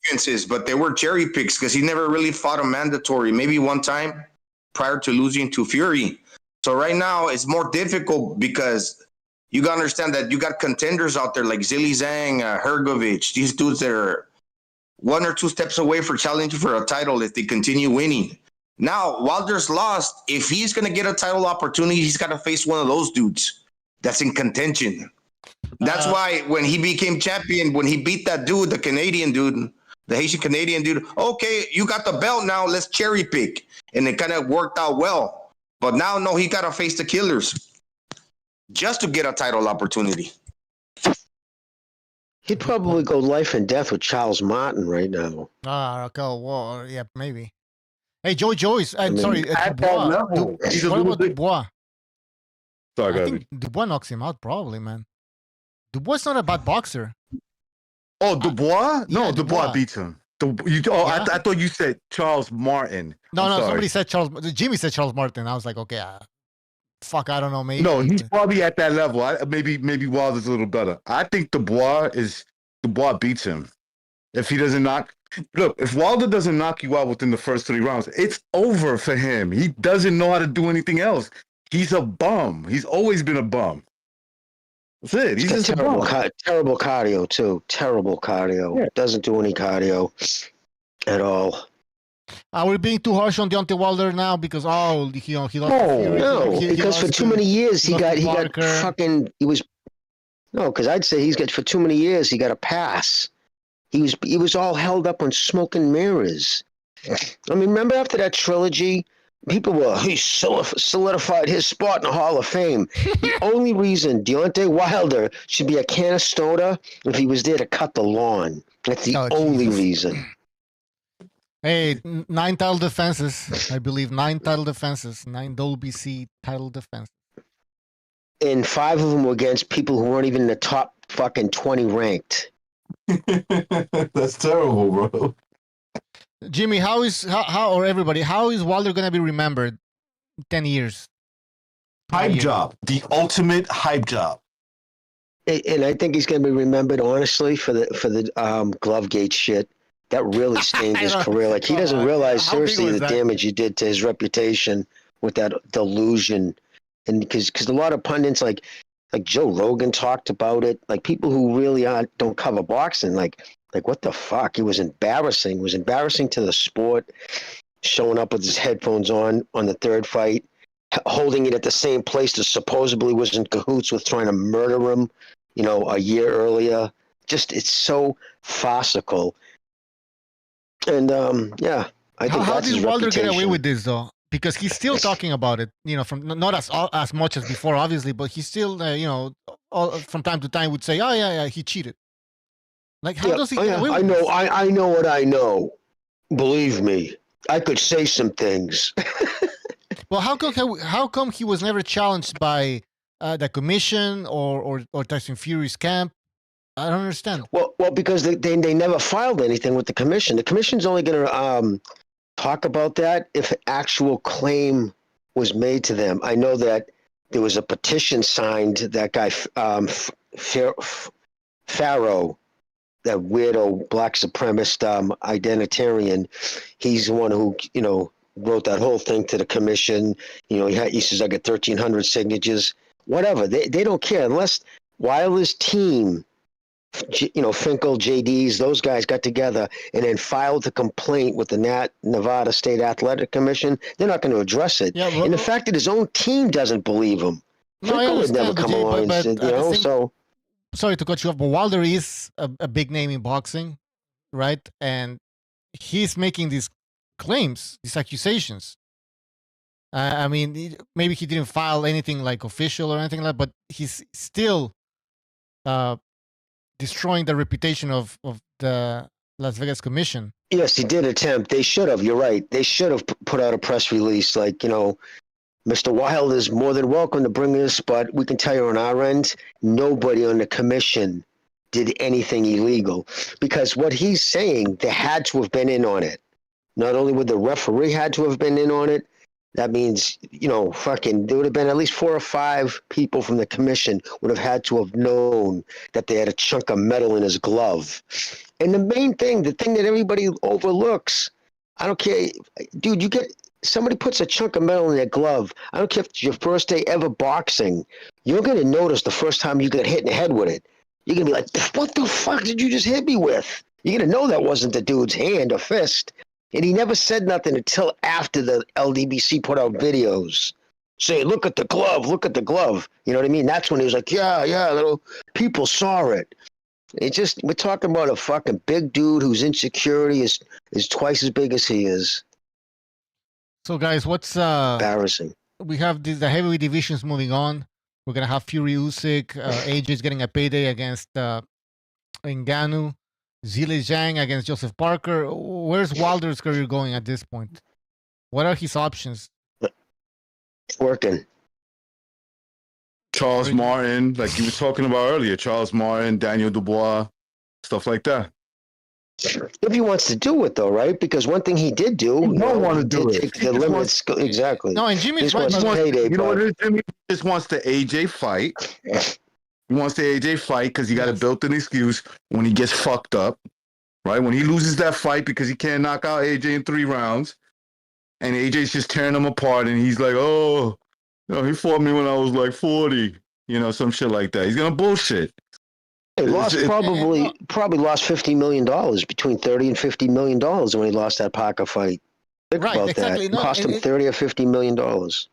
experiences, but they were cherry picks because he never really fought a mandatory. Maybe one time prior to losing to Fury. So right now it's more difficult because you got to understand that you got contenders out there like Zhilei Zhang, Hergovich, these dudes that are 1 or 2 steps away for challenging for a title if they continue winning. Now, Wilder's lost. If he's going to get a title opportunity, he's got to face one of those dudes that's in contention. That's why when he became champion, when he beat that dude, the Canadian dude, the Haitian Canadian dude, okay, you got the belt now, let's cherry pick. And it kind of worked out well. But now, no, he got to face the killers just to get a title opportunity. He'd probably go life and death with Charles Martin right now. Okay, well, yeah, maybe. Hey, Joyce. Sorry, at Dubois. that level, What about Dubois? Sorry, I think Dubois knocks him out, probably, man. Dubois is not a bad boxer. Oh, Dubois? No, Yeah, Dubois beats him. Yeah. I thought you said Charles Martin. No, sorry. somebody said Charles. Jimmy said Charles Martin. I was like, okay, fuck, I don't know, maybe. No, he's probably at that level. Maybe Wilder's a little better. I think Dubois beats him. If he doesn't if Wilder doesn't knock you out within the first 3 rounds, it's over for him. He doesn't know how to do anything else. He's a bum. He's always been a bum. That's it. He's just terrible cardio too. Terrible cardio. Yeah. Doesn't do any cardio at all. Are we being too harsh on Deontay Wilder now because he lost? No, because for too many years he got fucking. No, because I'd say for too many years he got a pass. He was all held up on smoke and mirrors. I mean, remember after that trilogy, people he solidified his spot in the Hall of Fame. The only reason Deontay Wilder should be a can of soda if he was there to cut the lawn. That's the only reason. Hey, 9 title defenses. I believe 9 title defenses. 9 WBC title defenses. And 5 of them were against people who weren't even in the top fucking 20 ranked. That's terrible, bro. Jimmy, how or everybody, how is Wilder gonna be remembered 10 years? Hype 20 years? job, the ultimate hype job. And I think he's going to be remembered honestly for the Glovegate shit. That really stained his I know. career. Like he Come doesn't on. realize How big seriously was the that? damage he did to his reputation with that delusion. And because a lot of pundits like Joe Rogan talked about it. Like people who really don't cover boxing. Like what the fuck? It was embarrassing. It was embarrassing to the sport. Showing up with his headphones on the third fight, holding it at the same place that supposedly was in cahoots with trying to murder him, a year earlier. Just, it's so farcical. And, yeah, I think How that's his did Wilder get away reputation. with this though? Because he's still talking about it, from not as much as before, obviously, but he still, from time to time would say, "Oh yeah, he cheated." Like, how does he get away with I know, this? I know what I know. Believe me, I could say some things. Well, how come he was never challenged by the commission or Tyson Fury's camp? I don't understand. Well, because they never filed anything with the commission. The commission's only going to talk about that if an actual claim was made to them. I know that there was a petition signed. That guy Farrow, that weirdo black supremacist identitarian, he's the one who wrote that whole thing to the commission. He says I got 1,300 signatures. Whatever, they don't care unless Wilder's team, Finkel, JDs, those guys got together and then filed the complaint with the Nevada State Athletic Commission. They're not going to address it. Yeah, and the fact that his own team doesn't believe him. No, I Finkel would never understand, come Jay, along and but say, at the same- so. Sorry to cut you off, but Wilder is a big name in boxing, right? And he's making these claims, these accusations. I mean, maybe he didn't file anything like official or anything like that, but he's still destroying the reputation of the Las Vegas Commission. Yes, he did attempt. They should have. You're right. They should have put out a press release like, Mr. Wilder is more than welcome to bring this, but we can tell you on our end, nobody on the commission did anything illegal. Because what he's saying, they had to have been in on it. Not only would the referee had to have been in on it, that means, there would have been at least 4 or 5 people from the commission would have had to have known that they had a chunk of metal in his glove. And the main thing, the thing that everybody overlooks, I don't care, dude, somebody puts a chunk of metal in their glove. I don't care if it's your first day ever boxing. You're going to notice the first time you get hit in the head with it. You're going to be like, what the fuck did you just hit me with? You're going to know that wasn't the dude's hand or fist. And he never said nothing until after the LDBC put out videos saying, look at the glove, look at the glove. You know what I mean? That's when he was like, yeah, little people saw it. We're talking about a fucking big dude whose insecurity is twice as big as he is. So, guys, what's embarrassing? We have the heavyweight divisions moving on. We're gonna have Fury, Usyk. AJ's getting a payday against Ngannou. Zhilei Zhang against Joseph Parker. Where's Wilder's career going at this point? What are his options? Working. Charles Martin, like you were talking about earlier, Charles Martin, Daniel Dubois, stuff like that. If he wants to do it, though, right? Because one thing he did do, He don't want to do it. The limits, exactly. No, and Jimmy's right. You know what it is, Jimmy? He just wants the AJ fight. He wants the AJ fight because he got a built-in excuse when he gets fucked up, right? When he loses that fight because he can't knock out AJ in 3 rounds, and AJ's just tearing him apart, and he's like, oh, he fought me when I was like 40, some shit like that. He's gonna bullshit. He lost probably lost $50 million, between $30 and $50 million when he lost that Parker fight. Think about exactly. that. It cost him $30 or $50 million.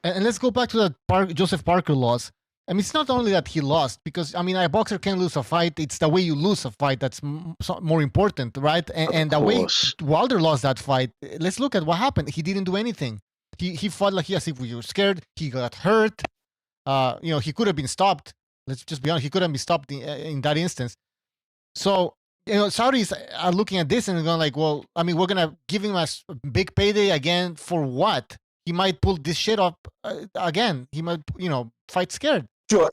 And let's go back to that Joseph Parker loss. I mean, it's not only that he lost, because, a boxer can lose a fight. It's the way you lose a fight that's more important, right? And the way Wilder lost that fight, let's look at what happened. He didn't do anything. He fought like as if we were scared. He got hurt. He could have been stopped. Let's just be honest. He couldn't be stopped in that instance. So, Saudis are looking at this and going like, well, we're going to give him a big payday again for what? He might pull this shit up again. He might, fight scared. Sure.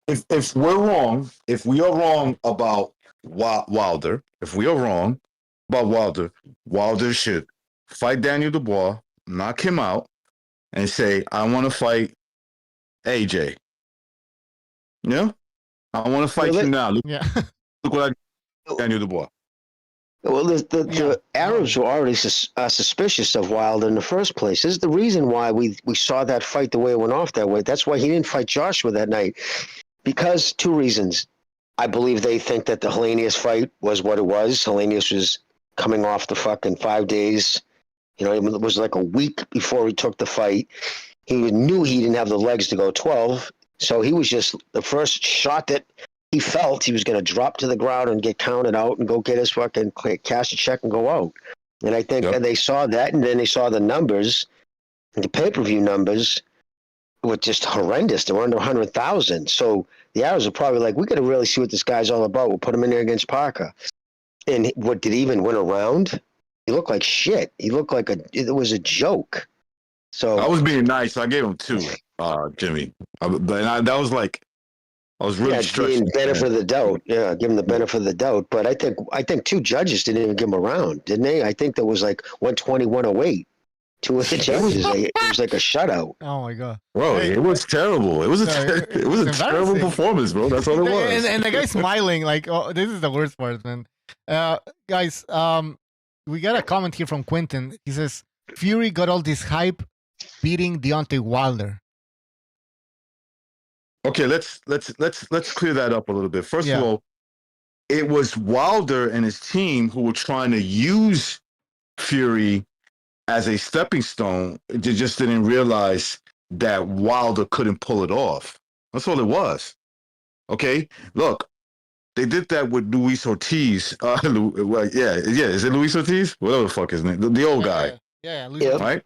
If we're wrong, if we are wrong about Wilder, if we are wrong, about Wilder. Wilder should fight Daniel Dubois, knock him out, and say, I want to fight AJ. You know? I want to fight you now. Look, Yeah. look what I did, Daniel Dubois. Well, the Arabs were already suspicious of Wilder in the first place. This is the reason why we saw that fight the way it went off that way. That's why he didn't fight Joshua that night. Because two reasons. I believe they think that the Helenius fight was what it was. Helenius was coming off the fucking 5 days. You know, it was like a week before he took the fight. He knew he didn't have the legs to go 12. So he was just the first shot that he felt he was going to drop to the ground and get counted out and go get his fucking cash a check and go out. And I think they saw that, and then they saw the numbers, the pay-per-view numbers were just horrendous. They were under 100,000. So the Arrows are probably like, we got to really see what this guy's all about. We'll put him in there against Parker. And what, did he even win a round? He looked like shit. He looked like it was a joke. So I was being nice. I gave him 2, Jimmy. That was like, I was really stretching. Benefit of the doubt. Yeah, give him the benefit of the doubt. But I think 2 judges didn't even give him a round, didn't they? I think there was like 120, 108. 2 of the judges. It was like a shutout. Oh my god, bro! It was terrible. It was a terrible performance, bro. That's all it was. And the guy smiling like, oh, this is the worst part, man. Guys, we got a comment here from Quentin. He says Fury got all this hype beating Deontay Wilder. Okay, let's clear that up a little bit. First of all, it was Wilder and his team who were trying to use Fury as a stepping stone. They just didn't realize that Wilder couldn't pull it off. That's all it was. Okay, look, they did that with Luis Ortiz. Is it Luis Ortiz? Whatever the fuck his name, the old guy. Yeah, Luis. Right.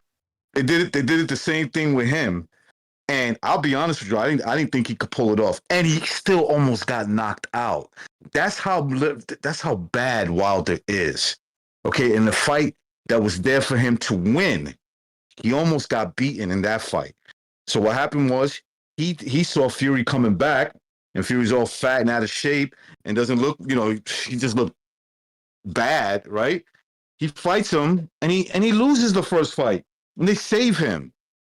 They did it the same thing with him. And I'll be honest with you, I didn't think he could pull it off, and he still almost got knocked out. That's how bad Wilder is. Okay, in the fight that was there for him to win, he almost got beaten in that fight. So what happened was he saw Fury coming back, and Fury's all fat and out of shape and doesn't look, he just looked bad, right? He fights him, and he loses the first fight, and they save him.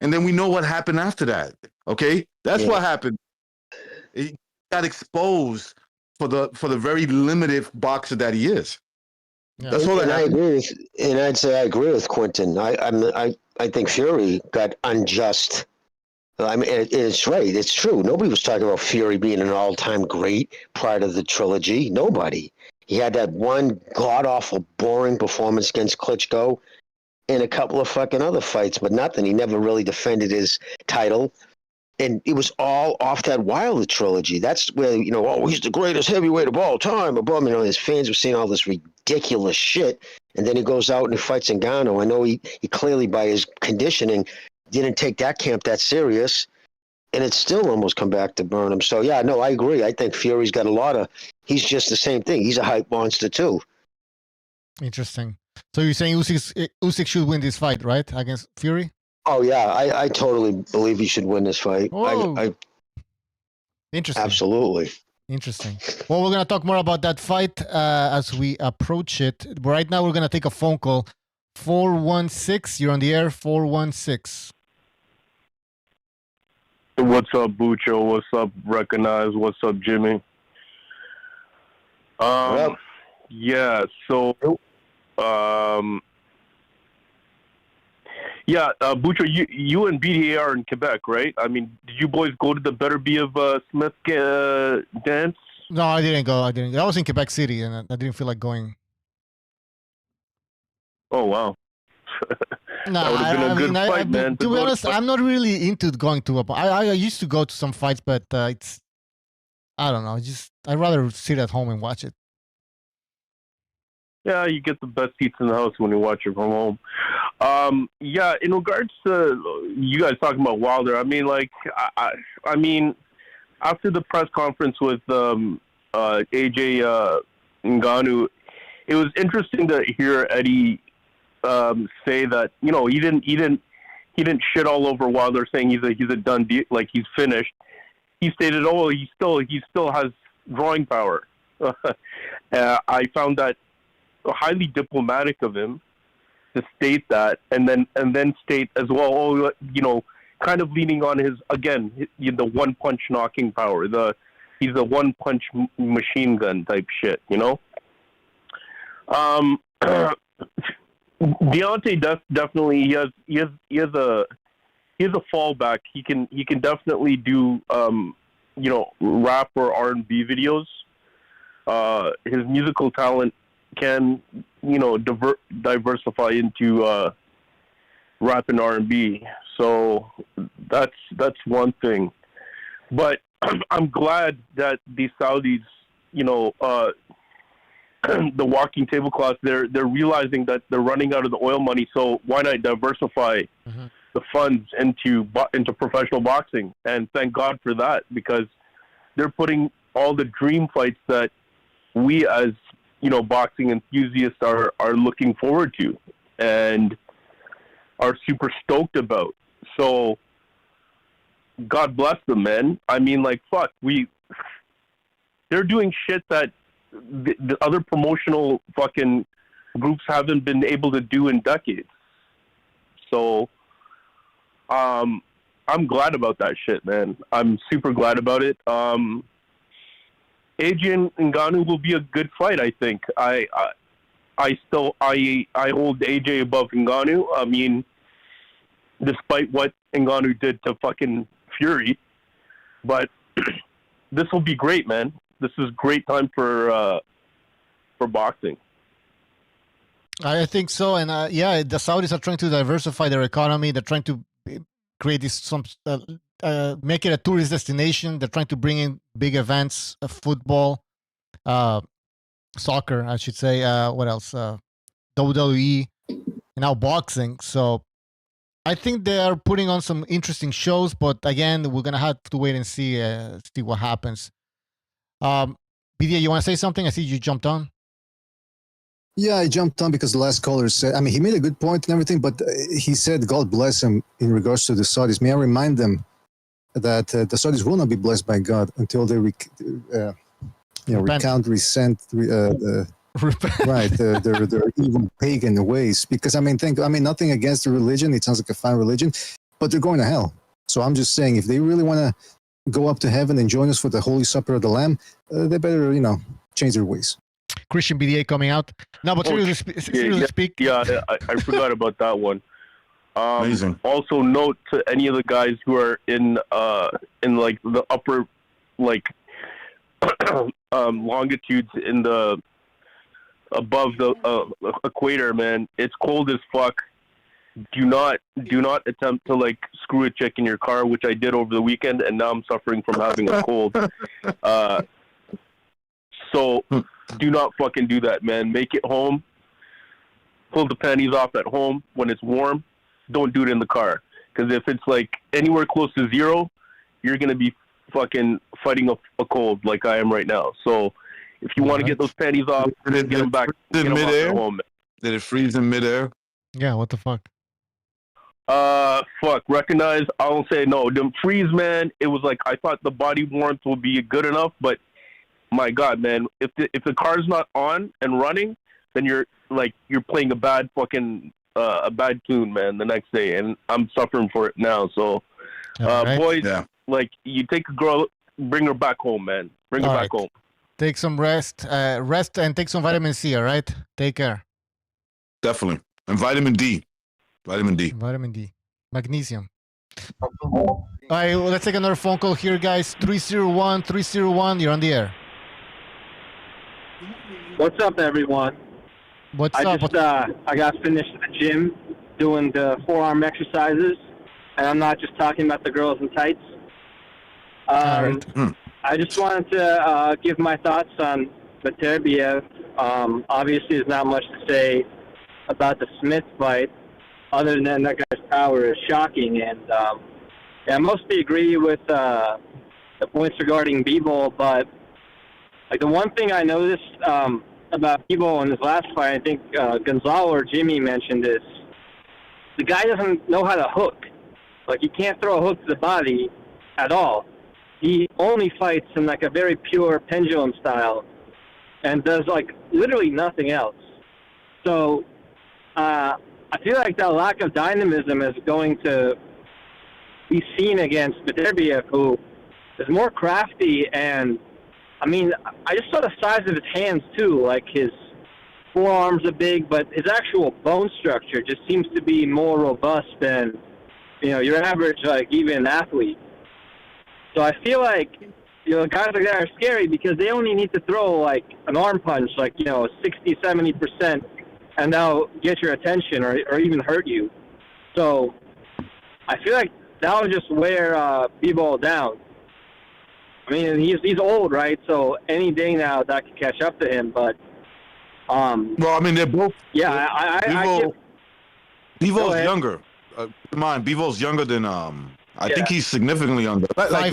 And then we know what happened after that. Okay, that's what happened. He got exposed for the very limited boxer that he is. Yeah. That's all. And I agree with, and I'd say I agree with Quentin. I think Fury got unjust. I mean, it's right. It's true. Nobody was talking about Fury being an all-time great prior to the trilogy. Nobody. He had that one god-awful, boring performance against Klitschko, in a couple of fucking other fights, but nothing. He never really defended his title. And it was all off that Wilder trilogy. That's where, he's the greatest heavyweight of all time. Above, his fans were seeing all this ridiculous shit. And then he goes out and he fights Ngannou. I know he clearly, by his conditioning, didn't take that camp that serious. And it's still almost come back to burn him. So, yeah, no, I agree. I think Fury's got he's just the same thing. He's a hype monster, too. Interesting. So you're saying Usyk should win this fight, right, against Fury? Oh yeah, I totally believe he should win this fight. Interesting. Absolutely. Interesting. Well, we're gonna talk more about that fight as we approach it. But right now, we're gonna take a phone call. 416. You're on the air. 416. What's up, Bucho? What's up, Recognize? What's up, Jimmy? Yeah. So. Bucho, you and BDA are in Quebec, right? I mean, did you boys go to the Beterbiev Smith dance? No, I didn't go. I was in Quebec City, and I didn't feel like going. Oh, wow. That would have been a good fight, man. To be honest, I'm not really into going to a... I used to go to some fights, but it's... I don't know. I'd rather sit at home and watch it. Yeah, you get the best seats in the house when you watch it from home. In regards to you guys talking about Wilder, I mean, like, I mean, after the press conference with AJ Ngannou, it was interesting to hear Eddie say that he didn't shit all over Wilder, saying he's a done deal, like he's finished. He stated, he still has drawing power. I found that highly diplomatic of him to state that, and then state as well. Oh, kind of leaning on his the one punch knocking power. He's a one punch machine gun type shit. Deontay definitely he has a fallback. He can definitely do rap or R&B videos. His musical talent can diversify into rap and R&B. So that's one thing. But I'm glad that the Saudis, the walking tablecloth, they're realizing that they're running out of the oil money. So why not diversify the funds into professional boxing? And thank God for that, because they're putting all the dream fights that we as boxing enthusiasts are looking forward to and are super stoked about. So God bless them, man. I mean, like, fuck, they're doing shit that the other promotional fucking groups haven't been able to do in decades. So I'm glad about that shit, man. I'm super glad about it. AJ and Ngannou will be a good fight, I think. I hold AJ above Ngannou. I mean, despite what Ngannou did to fucking Fury, but this will be great, man. This is great time for boxing. I think so, and the Saudis are trying to diversify their economy. They're trying to create make it a tourist destination. They're trying to bring in big events, football, soccer, I should say. What else? WWE, and now boxing. So I think they are putting on some interesting shows, but again, we're gonna have to wait and see what happens. BDA, you want to say something? I see you jumped on. Yeah, I jumped on because the last caller said, I mean, he made a good point and everything, but he said, God bless him in regards to the Saudis. May I remind them that the Saudis will not be blessed by God until they recount, resent, right, their evil pagan ways. Because, nothing against the religion. It sounds like a fine religion, but they're going to hell. So I'm just saying, if they really want to go up to heaven and join us for the Holy Supper of the Lamb, they better, change their ways. Christian BDA coming out. No, but seriously speak. Yeah, I forgot about that one. Amazing. Also, note to any of the guys who are in like the upper longitudes in the above the equator, man. It's cold as fuck. Do not attempt to screw a chick in your car, which I did over the weekend, and now I'm suffering from having a cold. So do not fucking do that, man. Make it home. Pull the panties off at home when it's warm. Don't do it in the car, because if it's anywhere close to zero, you're gonna be fucking fighting a cold like I am right now. So if you want to get those panties off, get them back in midair. Home. Did it freeze in midair? Yeah, what the fuck? Fuck. Recognize. I won't say no. Them freeze, man. It was I thought the body warmth would be good enough, but my God, man, if the car's not on and running, then you're playing a bad fucking a bad tune, man. The next day, and I'm suffering for it now. So, right. Boys, you take a girl, bring her back home, man. Bring her back home. Take some rest, and take some vitamin C. All right, take care. Definitely, and vitamin D. Vitamin D. Magnesium. All right, well, let's take another phone call here, guys. 301. You're on the air. What's up, everyone? What's up? I got finished at the gym doing the forearm exercises, and I'm not just talking about the girls in tights. I just wanted to give my thoughts on Beterbiev. Obviously, there's not much to say about the Smith fight, other than that guy's power is shocking. And I mostly agree with the points regarding Bivol, but the one thing I noticed about Bivol in his last fight, I think Gonzalo or Jimmy mentioned this, the guy doesn't know how to hook. He can't throw a hook to the body at all. He only fights in a very pure pendulum style and does literally nothing else. So I feel like that lack of dynamism is going to be seen against Beterbiev, who is more crafty. And, I mean, I just saw the size of his hands, too. Like, his forearms are big, but his actual bone structure just seems to be more robust than, your average, like, even athlete. So I feel like, guys like that are scary because they only need to throw, like, an arm punch, like, 60, 70%, and that'll get your attention or even hurt you. So I feel like that'll just wear Bivol down. I mean, he's old, right? So any day now that could catch up to him. But well, I mean, they're both. Yeah, Bivol's younger. Come on, Bivol's younger than I think he's significantly younger. Like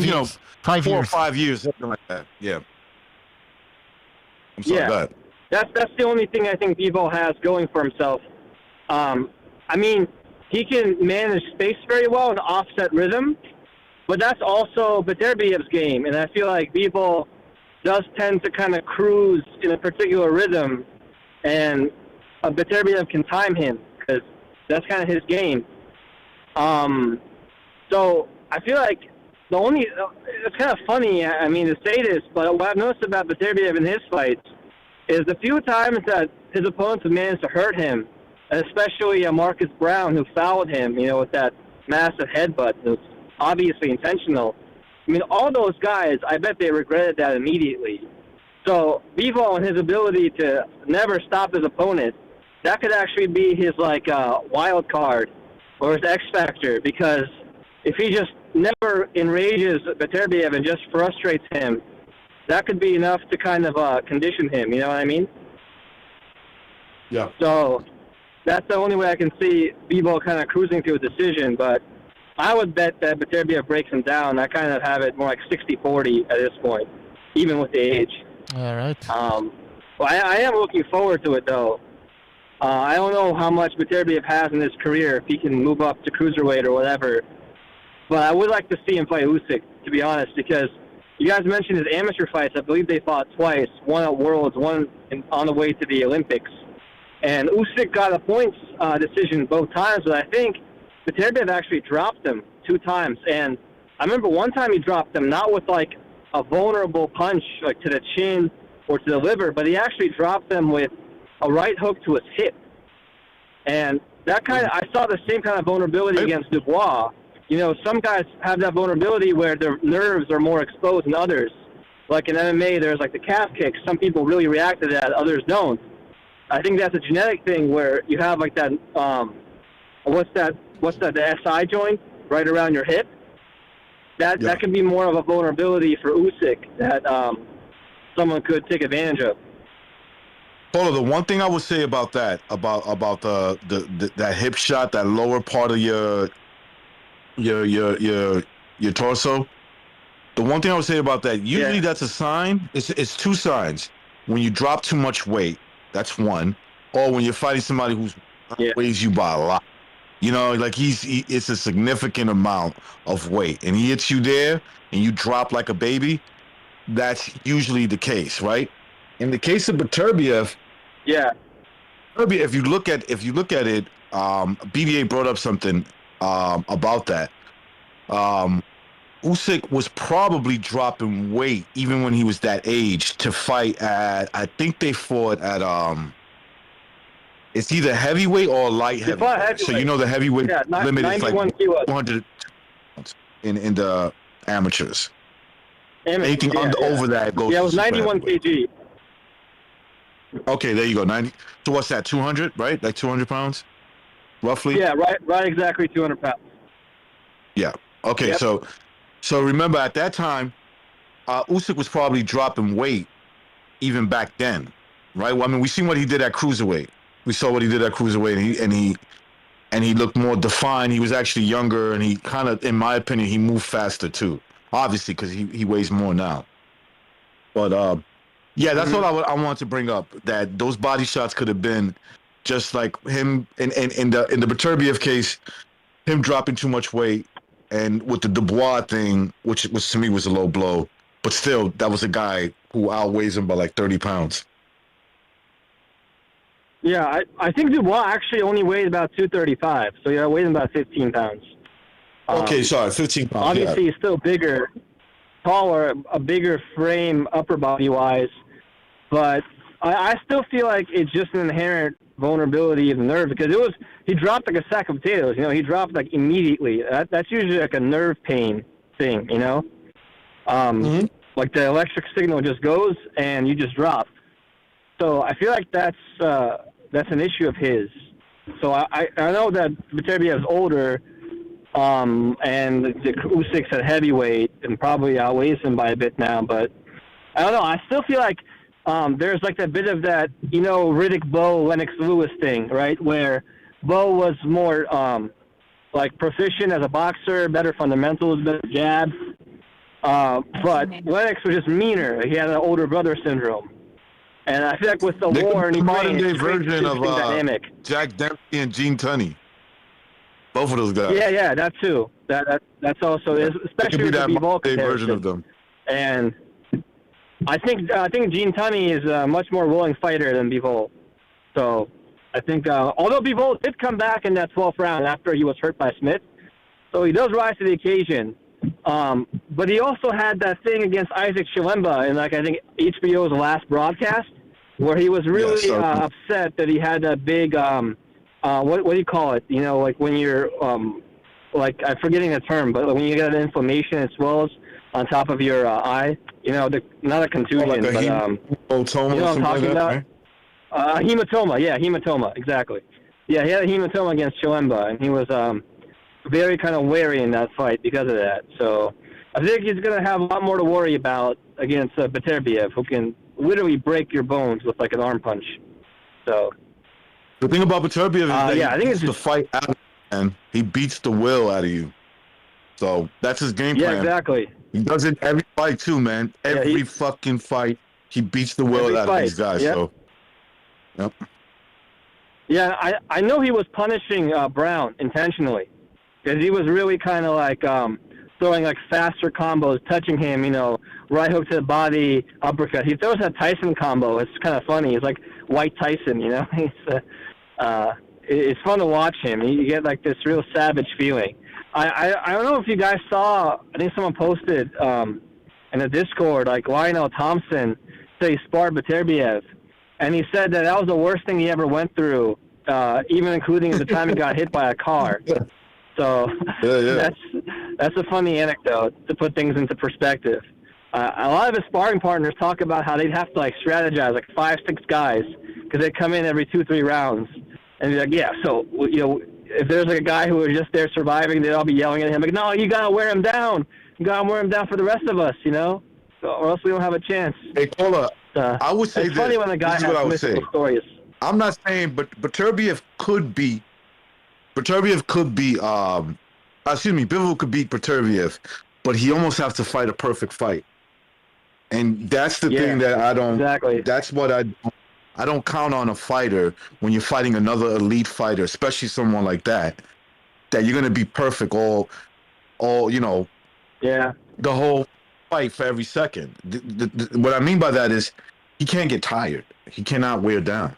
5 4 or years. 5 years, something like that. Yeah. I'm sorry. Yeah. Go ahead. That's the only thing I think Bivol has going for himself. I mean, he can manage space very well and offset rhythm, but that's also Beterbiev's game. And I feel like Bivol does tend to kind of cruise in a particular rhythm, and Beterbiev can time him because that's kind of his game. So I feel like it's kind of funny, I mean, to say this, but what I've noticed about Beterbiev in his fights is the few times that his opponents have managed to hurt him, especially Marcus Brown, who fouled him, with that massive headbutt. It was obviously intentional. I mean, all those guys, I bet they regretted that immediately. So Bivol and his ability to never stop his opponent, that could actually be his, wild card or his X factor, because if he just never enrages Beterbiev and just frustrates him, that could be enough to kind of condition him, you know what I mean? Yeah. So that's the only way I can see Bivol kind of cruising to a decision, but I would bet that Beterbiev breaks him down. I kind of have it more like 60-40 at this point, even with the age. All right. Well, I am looking forward to it, though. I don't know how much Beterbiev has in his career, if he can move up to cruiserweight or whatever, but I would like to see him fight Usyk, to be honest, because you guys mentioned his amateur fights. I believe they fought twice, one at Worlds, one on the way to the Olympics. And Usyk got a points decision both times, but I think Beterbiev actually dropped him 2 times. And I remember one time he dropped him, not with like a vulnerable punch like to the chin or to the liver, but he actually dropped him with a right hook to his hip. And that I saw the same kind of vulnerability against Dubois. Some guys have that vulnerability where their nerves are more exposed than others. Like in MMA, there's like the calf kicks. Some people really react to that, others don't. I think that's a genetic thing where you have like that, the SI joint right around your hip. That can be more of a vulnerability for Usyk that someone could take advantage of. Polo, the one thing I would say about that, about that hip shot, that lower part of your torso, the one thing I would say about that, usually that's a sign. It's 2 signs. When you drop too much weight, that's one, or when you're fighting somebody who weighs you by a lot. It's a significant amount of weight, and he hits you there, and you drop like a baby. That's usually the case, right? In the case of Beterbiev, if you look at it, BBA brought up something about that. Usyk was probably dropping weight even when he was that age to fight at. I think they fought at it's either heavyweight or light heavyweight. So the heavyweight limit is like 200 in the amateurs. Anything over that goes. Yeah, it was 91 kg. Okay, there you go. 90. So what's that? 200, right? Like 200 pounds, roughly. Yeah, right. Exactly 200 pounds. Yeah. Okay. Yep. So remember at that time, Usyk was probably dropping weight even back then, right? Well, I mean, we seen what he did at cruiserweight. We saw what he did at cruiserweight, and he looked more defined. He was actually younger, and he kind of, in my opinion, he moved faster too. Obviously, because he weighs more now. But that's what I wanted to bring up. That those body shots could have been just like him in the Beterbiev case, him dropping too much weight, and with the Dubois thing, which was to me was a low blow, but still that was a guy who outweighs him by like 30 pounds. Yeah, I think Dubois actually only weighed about 235, so yeah, weighed about 15 pounds. Okay, sorry, 15 pounds. Obviously, yeah. he's still bigger, taller, a bigger frame, upper body wise, but I still feel like it's just an inherent vulnerability of the nerve because he dropped like a sack of potatoes. You know, he dropped like immediately. That's usually like a nerve pain thing. You know, like the electric signal just goes and you just drop. So I feel like that's an issue of his. So I know that Beterbiev is older, and the Usyk's at heavyweight and probably outweighs him by a bit now. But I don't know. I still feel like there's like a bit of that, you know, Riddick Bowe, Lennox Lewis thing, right? Where Bowe was more like proficient as a boxer, better fundamentals, better jab. But Lennox was just meaner. He had an older brother syndrome. And I feel like with the war and the modern day Ukraine, version of dynamic. Jack Dempsey and Gene Tunney. Both of those guys. Yeah, that too. That's also especially with the Bivol day version comparison. of them. And I think Gene Tunney is a much more willing fighter than Bivol. So I think although Bivol did come back in that 12th round after he was hurt by Smith, so he does rise to the occasion. But he also had that thing against Isaac Chilemba in like I think HBO's last broadcast, where he was really upset that he had a big what do you call it? You know, like when you're like I'm forgetting the term, but when you get an inflammation and swells on top of your eye, you know, not a contusion, like but hematoma, you know what I'm talking about? Right? Hematoma, yeah, hematoma, exactly. Yeah, he had a hematoma against Chilemba, and he was very kind of wary in that fight because of that. So I think he's going to have a lot more to worry about against Beterbiev, who can literally break your bones with like an arm punch. So the thing about Beterbiev is that I think it's the fight out of you, and he beats the will out of you. So that's his game plan. Yeah, exactly. He does it every fight too, man. Every fucking fight, he beats the will out of these guys. Yep. So, yep. Yeah, I know he was punishing Brown intentionally because he was really kind of like throwing like faster combos, touching him, you know, right hook to the body, uppercut. He throws that Tyson combo. It's kind of funny. It's like White Tyson, you know. It's fun to watch him. You get like this real savage feeling. I don't know if you guys saw, I think someone posted in the Discord, like Lionel Thompson said he sparred Beterbiev, and he said that was the worst thing he ever went through, even including the time he got hit by a car. So that's a funny anecdote to put things into perspective. A lot of his sparring partners talk about how they'd have to like strategize like 5-6 guys because they come in every 2-3 rounds, and be like, yeah, so you know, if there's like a guy who was just there surviving, they'd all be yelling at him like, no, you gotta wear him down. You gotta wear him down for the rest of us, you know, or else we don't have a chance. Hey, Cola, I would say it's funny when a guy has mystical stories. I'm not saying, but Beterbiev could be. Bivol could beat Beterbiev, but he almost has to fight a perfect fight, and that's the thing that I don't. Exactly. That's what I don't count on a fighter when you're fighting another elite fighter, especially someone like that you're gonna be perfect all you know. Yeah. The whole fight for every second. What I mean by that is he can't get tired. He cannot wear down.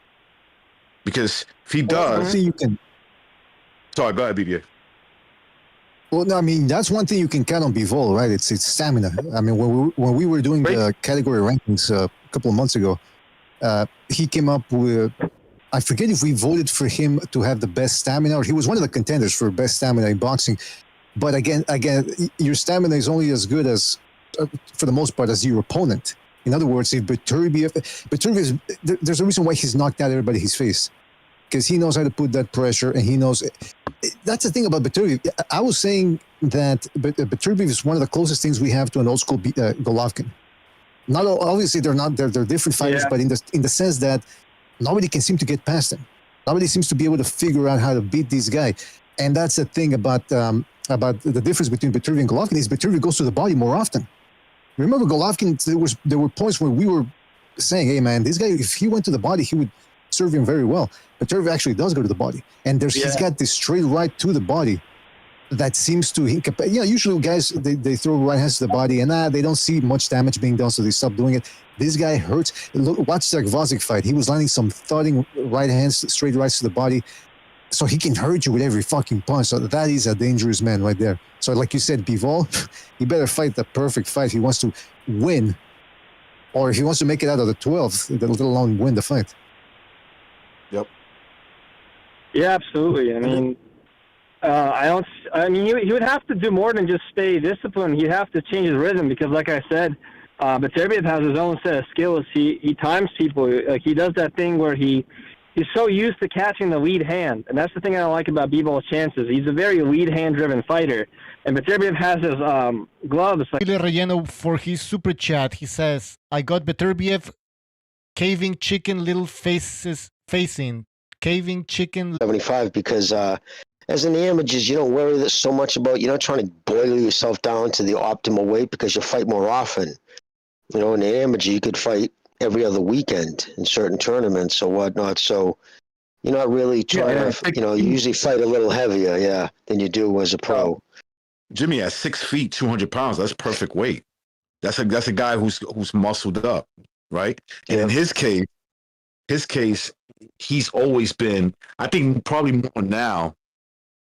Because if he does, you can. Sorry, go ahead, BBA. Well, no, I mean that's one thing you can count on Bivol, right? It's stamina. I mean, when we were doing the category rankings a couple of months ago, he came up with, I forget if we voted for him to have the best stamina, or he was one of the contenders for best stamina in boxing. But again, your stamina is only as good as, for the most part, as your opponent. In other words, if Beterbiev, there's a reason why he's knocked out everybody he's faced, because he knows how to put that pressure, and he knows. That's the thing about Beterbiev. I was saying that Beterbiev is one of the closest things we have to an old school Golovkin. Not obviously they're different fighters, but in the sense that nobody can seem to get past him. Nobody seems to be able to figure out how to beat this guy, and that's the thing about the difference between Beterbiev and Golovkin is Beterbiev goes to the body more often. Remember Golovkin? There were points where we were saying, "Hey man, this guy, if he went to the body, he would serve him very well." Beterbiev actually does go to the body, and he's got this straight right to the body, that seems to, usually guys, they throw right hands to the body and they don't see much damage being done, so they stop doing it. This guy hurts. Look, watch that Gvozdyk fight. He was landing some thudding right hands, straight rights to the body. So he can hurt you with every fucking punch. So that is a dangerous man right there. So like you said, Bivol, he better fight the perfect fight if he wants to win, or if he wants to make it out of the 12th, let alone win the fight. Yep. Yeah, absolutely. I mean, he would have to do more than just stay disciplined. He'd have to change his rhythm because, like I said, Beterbiev has his own set of skills. He times people. Like, he does that thing where he's so used to catching the lead hand, and that's the thing I don't like about Bivol's chances. He's a very lead hand-driven fighter, and Beterbiev has his gloves. Chile Relleno for his super chat. He says, "I got Beterbiev caving chicken little faces facing caving chicken 75 because as in the amateurs, you don't worry so much about, you're not trying to boil yourself down to the optimal weight because you fight more often. You know, in the amateur, you could fight every other weekend in certain tournaments or whatnot. So you're not really trying to, you usually fight a little heavier, than you do as a pro. Jimmy at 6 feet, 200 pounds. That's perfect weight. That's a guy who's muscled up, right? And in his case, he's always been, I think probably more now,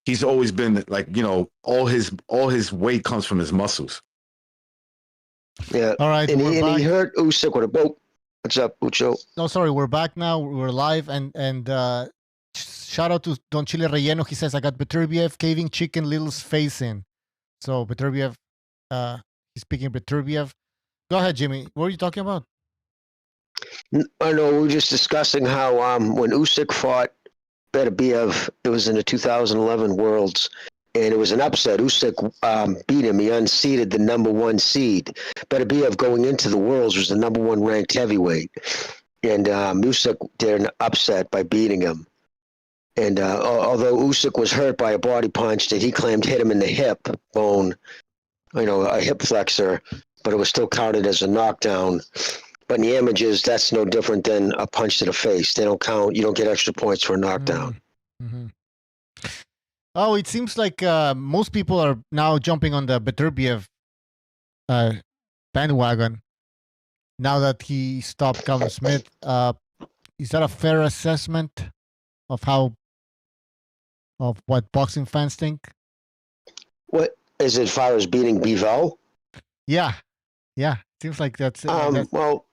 he's always been like, all his weight comes from his muscles. Yeah. All right. And he hurt Usyk with a boat. What's up, Ucho? No, sorry, we're back now. We're live, and shout out to Don Chile Relleno. He says, "I got Beterbiev caving chicken little's face in." So Beterbiev, he's speaking Beterbiev. Go ahead, Jimmy. What are you talking about? I know we were just discussing how when Usyk fought Beterbiev, it was in the 2011 Worlds, and it was an upset. Usyk beat him. He unseated the number 1 seed. Beterbiev going into the Worlds was the number 1 ranked heavyweight, and Usyk did an upset by beating him. And although Usyk was hurt by a body punch that he claimed hit him in the hip bone, a hip flexor, but it was still counted as a knockdown. But in the amateurs, that's no different than a punch to the face. They don't count. You don't get extra points for a knockdown. Mm-hmm. Oh, it seems like most people are now jumping on the Beterbiev bandwagon now that he stopped Calvin Smith. Is that a fair assessment of what boxing fans think? What is it as far as beating Bivol? Yeah. Seems like that's it. Well,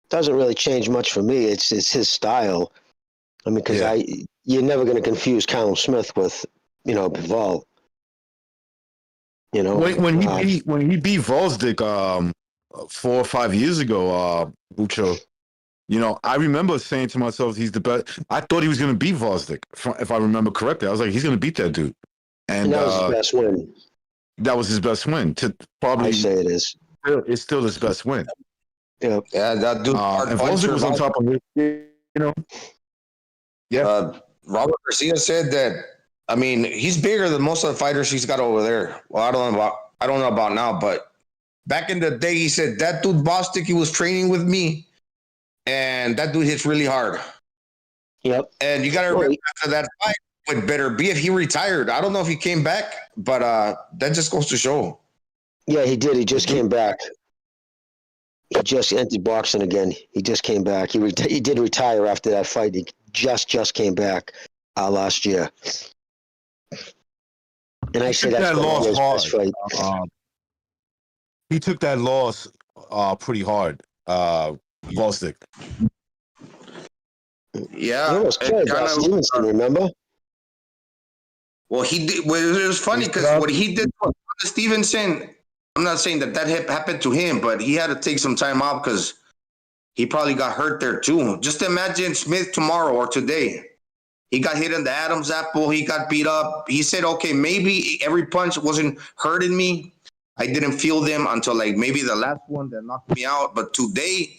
doesn't really change much for me. It's his style. I mean, because you're never going to confuse Callum Smith with, Bivol. When he beat Gvozdyk 4 or 5 years ago, Bucho, I remember saying to myself, he's the best. I thought he was going to beat Gvozdyk, if I remember correctly. I was like, he's going to beat that dude. And that was his best win. That was his best win. To probably, I say it is. It's still his best win. Yeah, that dude. And Gvozdyk was on top of it. Yeah. Robert Garcia said that. I mean, he's bigger than most of the fighters he's got over there. Well, I don't know about now, but back in the day, he said that dude Bostic, he was training with me, and that dude hits really hard. Yep. And you got to remember after that fight with Beterbiev, he retired. I don't know if he came back, but that just goes to show. Yeah, he did. He just came back. He just entered boxing again. He just came back. He did retire after that fight. He just came back last year. And I say that's loss hard. Fight. He took that loss pretty hard. Gvozdyk. Yeah. It was killed by Stevenson, remember? Well, he did. Well, it was funny because what he did to Stevenson, I'm not saying that happened to him, but he had to take some time off because he probably got hurt there too. Just imagine Smith tomorrow or today. He got hit in the Adam's apple. He got beat up. He said, okay, maybe every punch wasn't hurting me. I didn't feel them until like maybe the last one that knocked me out. But today,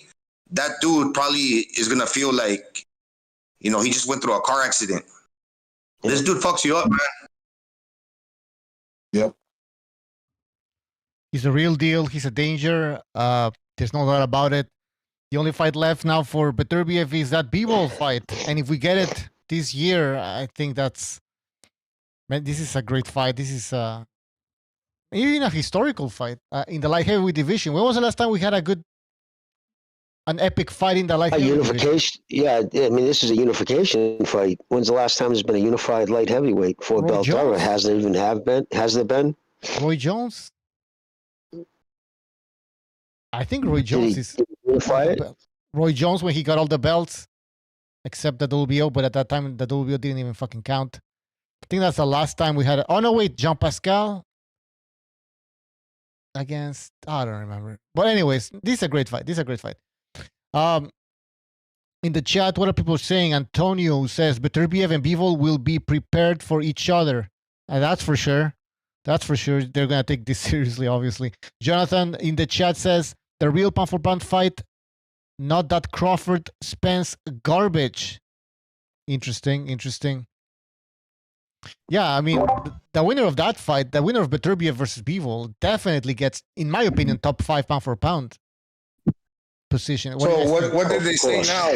that dude probably is going to feel like, he just went through a car accident. This dude fucks you up, man. Yep. He's a real deal. He's a danger. There's no doubt about it. The only fight left now for Beterbiev is that Bivol fight. And if we get it this year, I think that's Man, this is a great fight. This is even a historical fight in the light heavyweight division. When was the last time we had an epic fight in the light A heavyweight division? unification? Yeah, I mean, this is a unification fight. When's the last time there's been a unified light heavyweight for Roy belt era? Jones? Has there even been? Has there been? Roy Jones? I think Roy Did Jones he, is did he unify it? Roy Jones when he got all the belts, except the WBO. But at that time, the WBO didn't even fucking count. I think that's the last time we had it. Oh no, wait, Jean Pascal against I don't remember. But anyways, this is a great fight. This is a great fight. In the chat, what are people saying? Antonio says Beterbiev and Bivol will be prepared for each other. And that's for sure. That's for sure. They're gonna take this seriously, obviously. Jonathan in the chat says the real pound for pound fight, not that Crawford Spence garbage. Interesting. Yeah, I mean, the winner of that fight, the winner of Beterbiev versus Bivol, definitely gets, in my opinion, top 5 pound for pound position. What did they say now?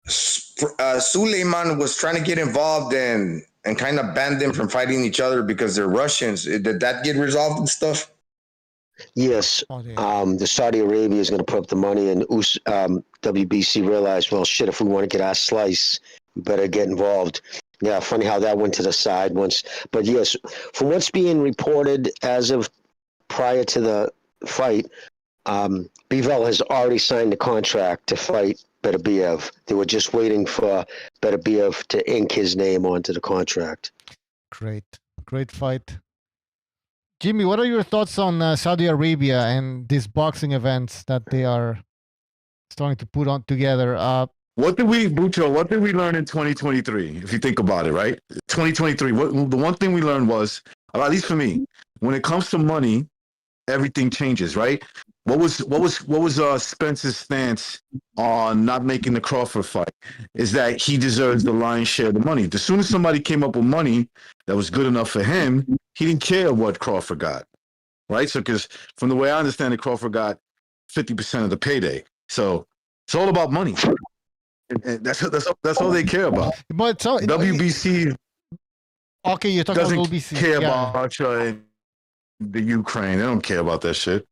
Suleiman was trying to get involved and kind of banned them from fighting each other because they're Russians. Did that get resolved and stuff? Yes. The Saudi Arabia is going to put up the money, and WBC realized, well, shit, if we want to get our slice, we better get involved. Yeah, funny how that went to the side once. But yes, from what's being reported as of prior to the fight, Bivol has already signed the contract to fight Beterbiev. They were just waiting for Beterbiev to ink his name onto the contract. Great fight. Jimmy, what are your thoughts on Saudi Arabia and these boxing events that they are starting to put on together? What did we learn in 2023? If you think about it, right? 2023. The one thing we learned was, at least for me, when it comes to money, everything changes, right? What was Spence's stance on not making the Crawford fight? Is that he deserves the lion's share of the money. As soon as somebody came up with money that was good enough for him, he didn't care what Crawford got, right? So, because from the way I understand it, Crawford got 50% of the payday. So it's all about money. And that's all they care about. But so WBC. Okay, you're talking doesn't about WBC. care about Russia and the Ukraine. They don't care about that shit.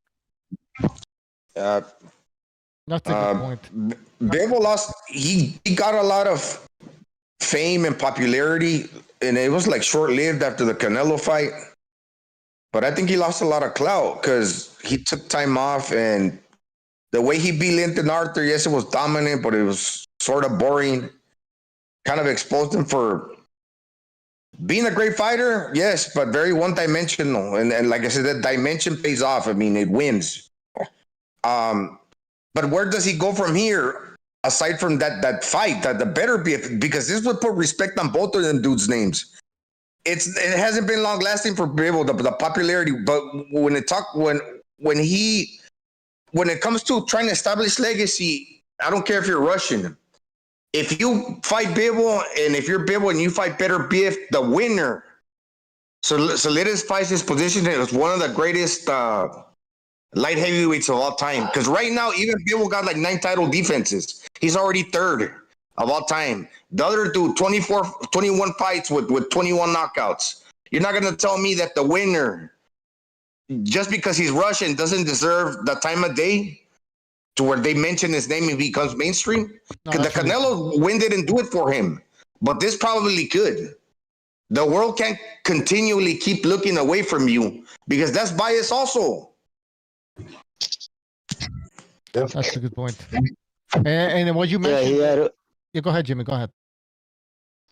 That's a good point. Bivol lost. He got a lot of fame and popularity, and it was like short-lived after the Canelo fight. But I think he lost a lot of clout because he took time off, and the way he beat Linton Arthur, yes, it was dominant, but it was sort of boring. Kind of exposed him for being a great fighter, yes, but very one-dimensional. And like I said, that dimension pays off. I mean, it wins. But where does he go from here? Aside from that fight, that the Beterbiev, because this would put respect on both of them dudes' names. It hasn't been long lasting for Bivol, the popularity, but when it comes to trying to establish legacy, I don't care if you're Russian. If you fight Bivol, and if you're Bivol and you fight Beterbiev, the winner solidifies his position as one of the greatest light heavyweights of all time. Because right now, even Bivol got like 9 title defenses. He's already third of all time. The other dude, 21 fights with 21 knockouts. You're not going to tell me that the winner, just because he's Russian, doesn't deserve the time of day to where they mention his name and he becomes mainstream? Because the Canelo win didn't do it for him. But this probably could. The world can't continually keep looking away from you because that's bias also. That's a good point. And what you mentioned... Yeah, go ahead, Jimmy. Go ahead.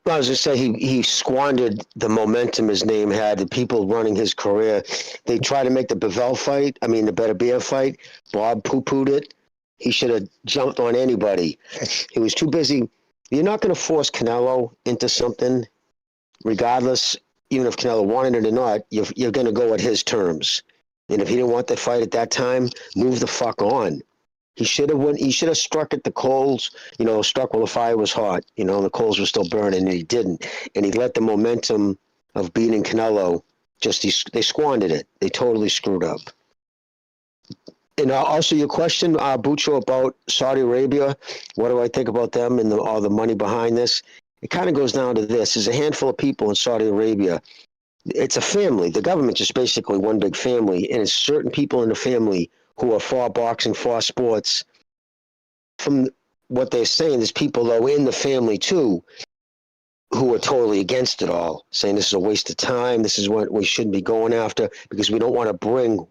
I was just saying he squandered the momentum his name had. The people running his career, they tried to make the Beterbiev fight. Bob poo-pooed it. He should have jumped on anybody. He was too busy. You're not going to force Canelo into something, regardless. Even if Canelo wanted it or not, you're going to go at his terms. And if he didn't want the fight at that time, move the fuck on. He should have struck at the coals, struck while the fire was hot. The coals were still burning, and he didn't. And he let the momentum of beating Canelo, they squandered it. They totally screwed up. And also your question, Bucho, about Saudi Arabia, what do I think about them and all the money behind this? it kind of goes down to this. There's a handful of people in Saudi Arabia. It's a family. The government's just basically one big family, and it's certain people in the family who are for boxing, for sports. From what they're saying, there's people, though, in the family, too, who are totally against it all, saying this is a waste of time, this is what we shouldn't be going after, because we don't want to bring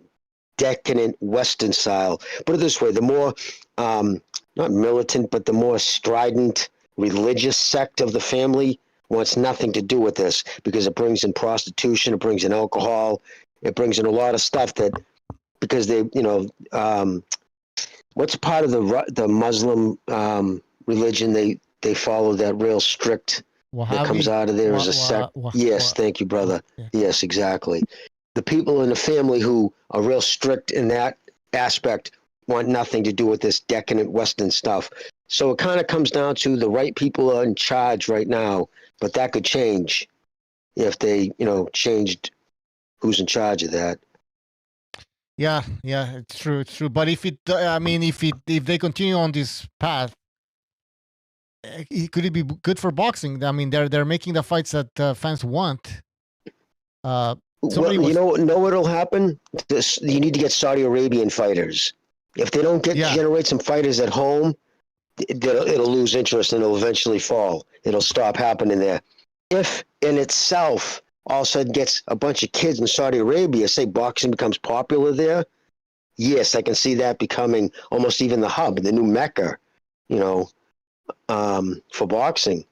decadent Western style. Put it this way, the more, not militant, but the more strident religious sect of the family wants nothing to do with this, because it brings in prostitution, it brings in alcohol, it brings in a lot of stuff that, because they, what's part of the Muslim religion, they follow that real strict, that comes out of there as a sect. Yes, thank you, brother. Yeah. Yes, exactly. The people in the family who are real strict in that aspect want nothing to do with this decadent Western stuff. So it kind of comes down to the right people are in charge right now, but that could change if they, changed who's in charge of that. Yeah, it's true. But if they continue on this path, could it be good for boxing? I mean, they're making the fights that fans want. Well, you know what'll happen? You need to get Saudi Arabian fighters. If they don't generate some fighters at home, it'll lose interest and it'll eventually fall. It'll stop happening there. If in itself all of a sudden gets a bunch of kids in Saudi Arabia, say boxing becomes popular there, yes, I can see that becoming almost even the hub, the new Mecca, for boxing.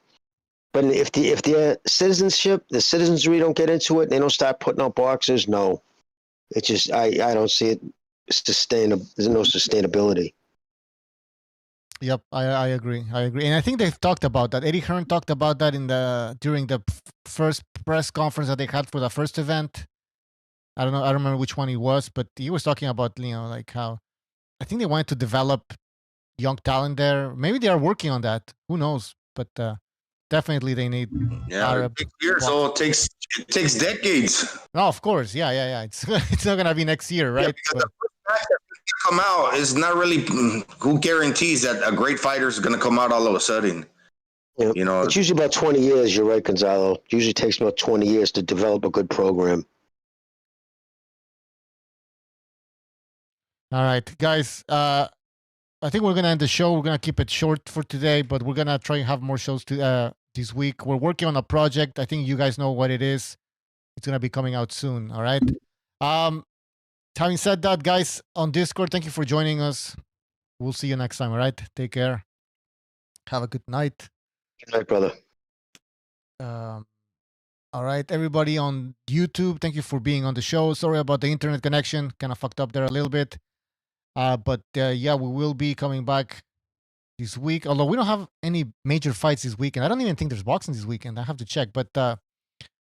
But if their the citizenry don't get into it, and they don't start putting out boxers, no. It's just I don't see it sustainable. There's no sustainability. Yep, I agree. And I think they've talked about that. Eddie Hearn talked about that during the first press conference that they had for the first event. I don't remember which one he was, but he was talking about, like how I think they wanted to develop young talent there. Maybe they are working on that. Who knows? But definitely they need Arab. 6 years, so it takes decades. No, of course. Yeah. It's not gonna be next year, right? Yeah, the first match that come out is not really. Who guarantees that a great fighter is going to come out all of a sudden? Yeah. It's usually about 20 years. You're right, Gonzalo. It usually takes about 20 years to develop a good program. All right, guys. I think we're gonna end the show. We're gonna keep it short for today, but we're gonna try and have more shows this week. We're working on a project. I think you guys know what it is. It's gonna be coming out soon. All right. Having said that, guys, on Discord, thank you for joining us. We'll see you next time. All right. Take care. Have a good night. Good night, brother. All right, everybody on YouTube, thank you for being on the show. Sorry about the internet connection. Kind of fucked up there a little bit. But we will be coming back this week. Although we don't have any major fights this weekend. I don't even think there's boxing this weekend. I have to check. But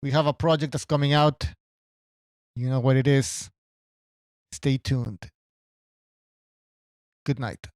we have a project that's coming out. You know what it is. Stay tuned. Good night.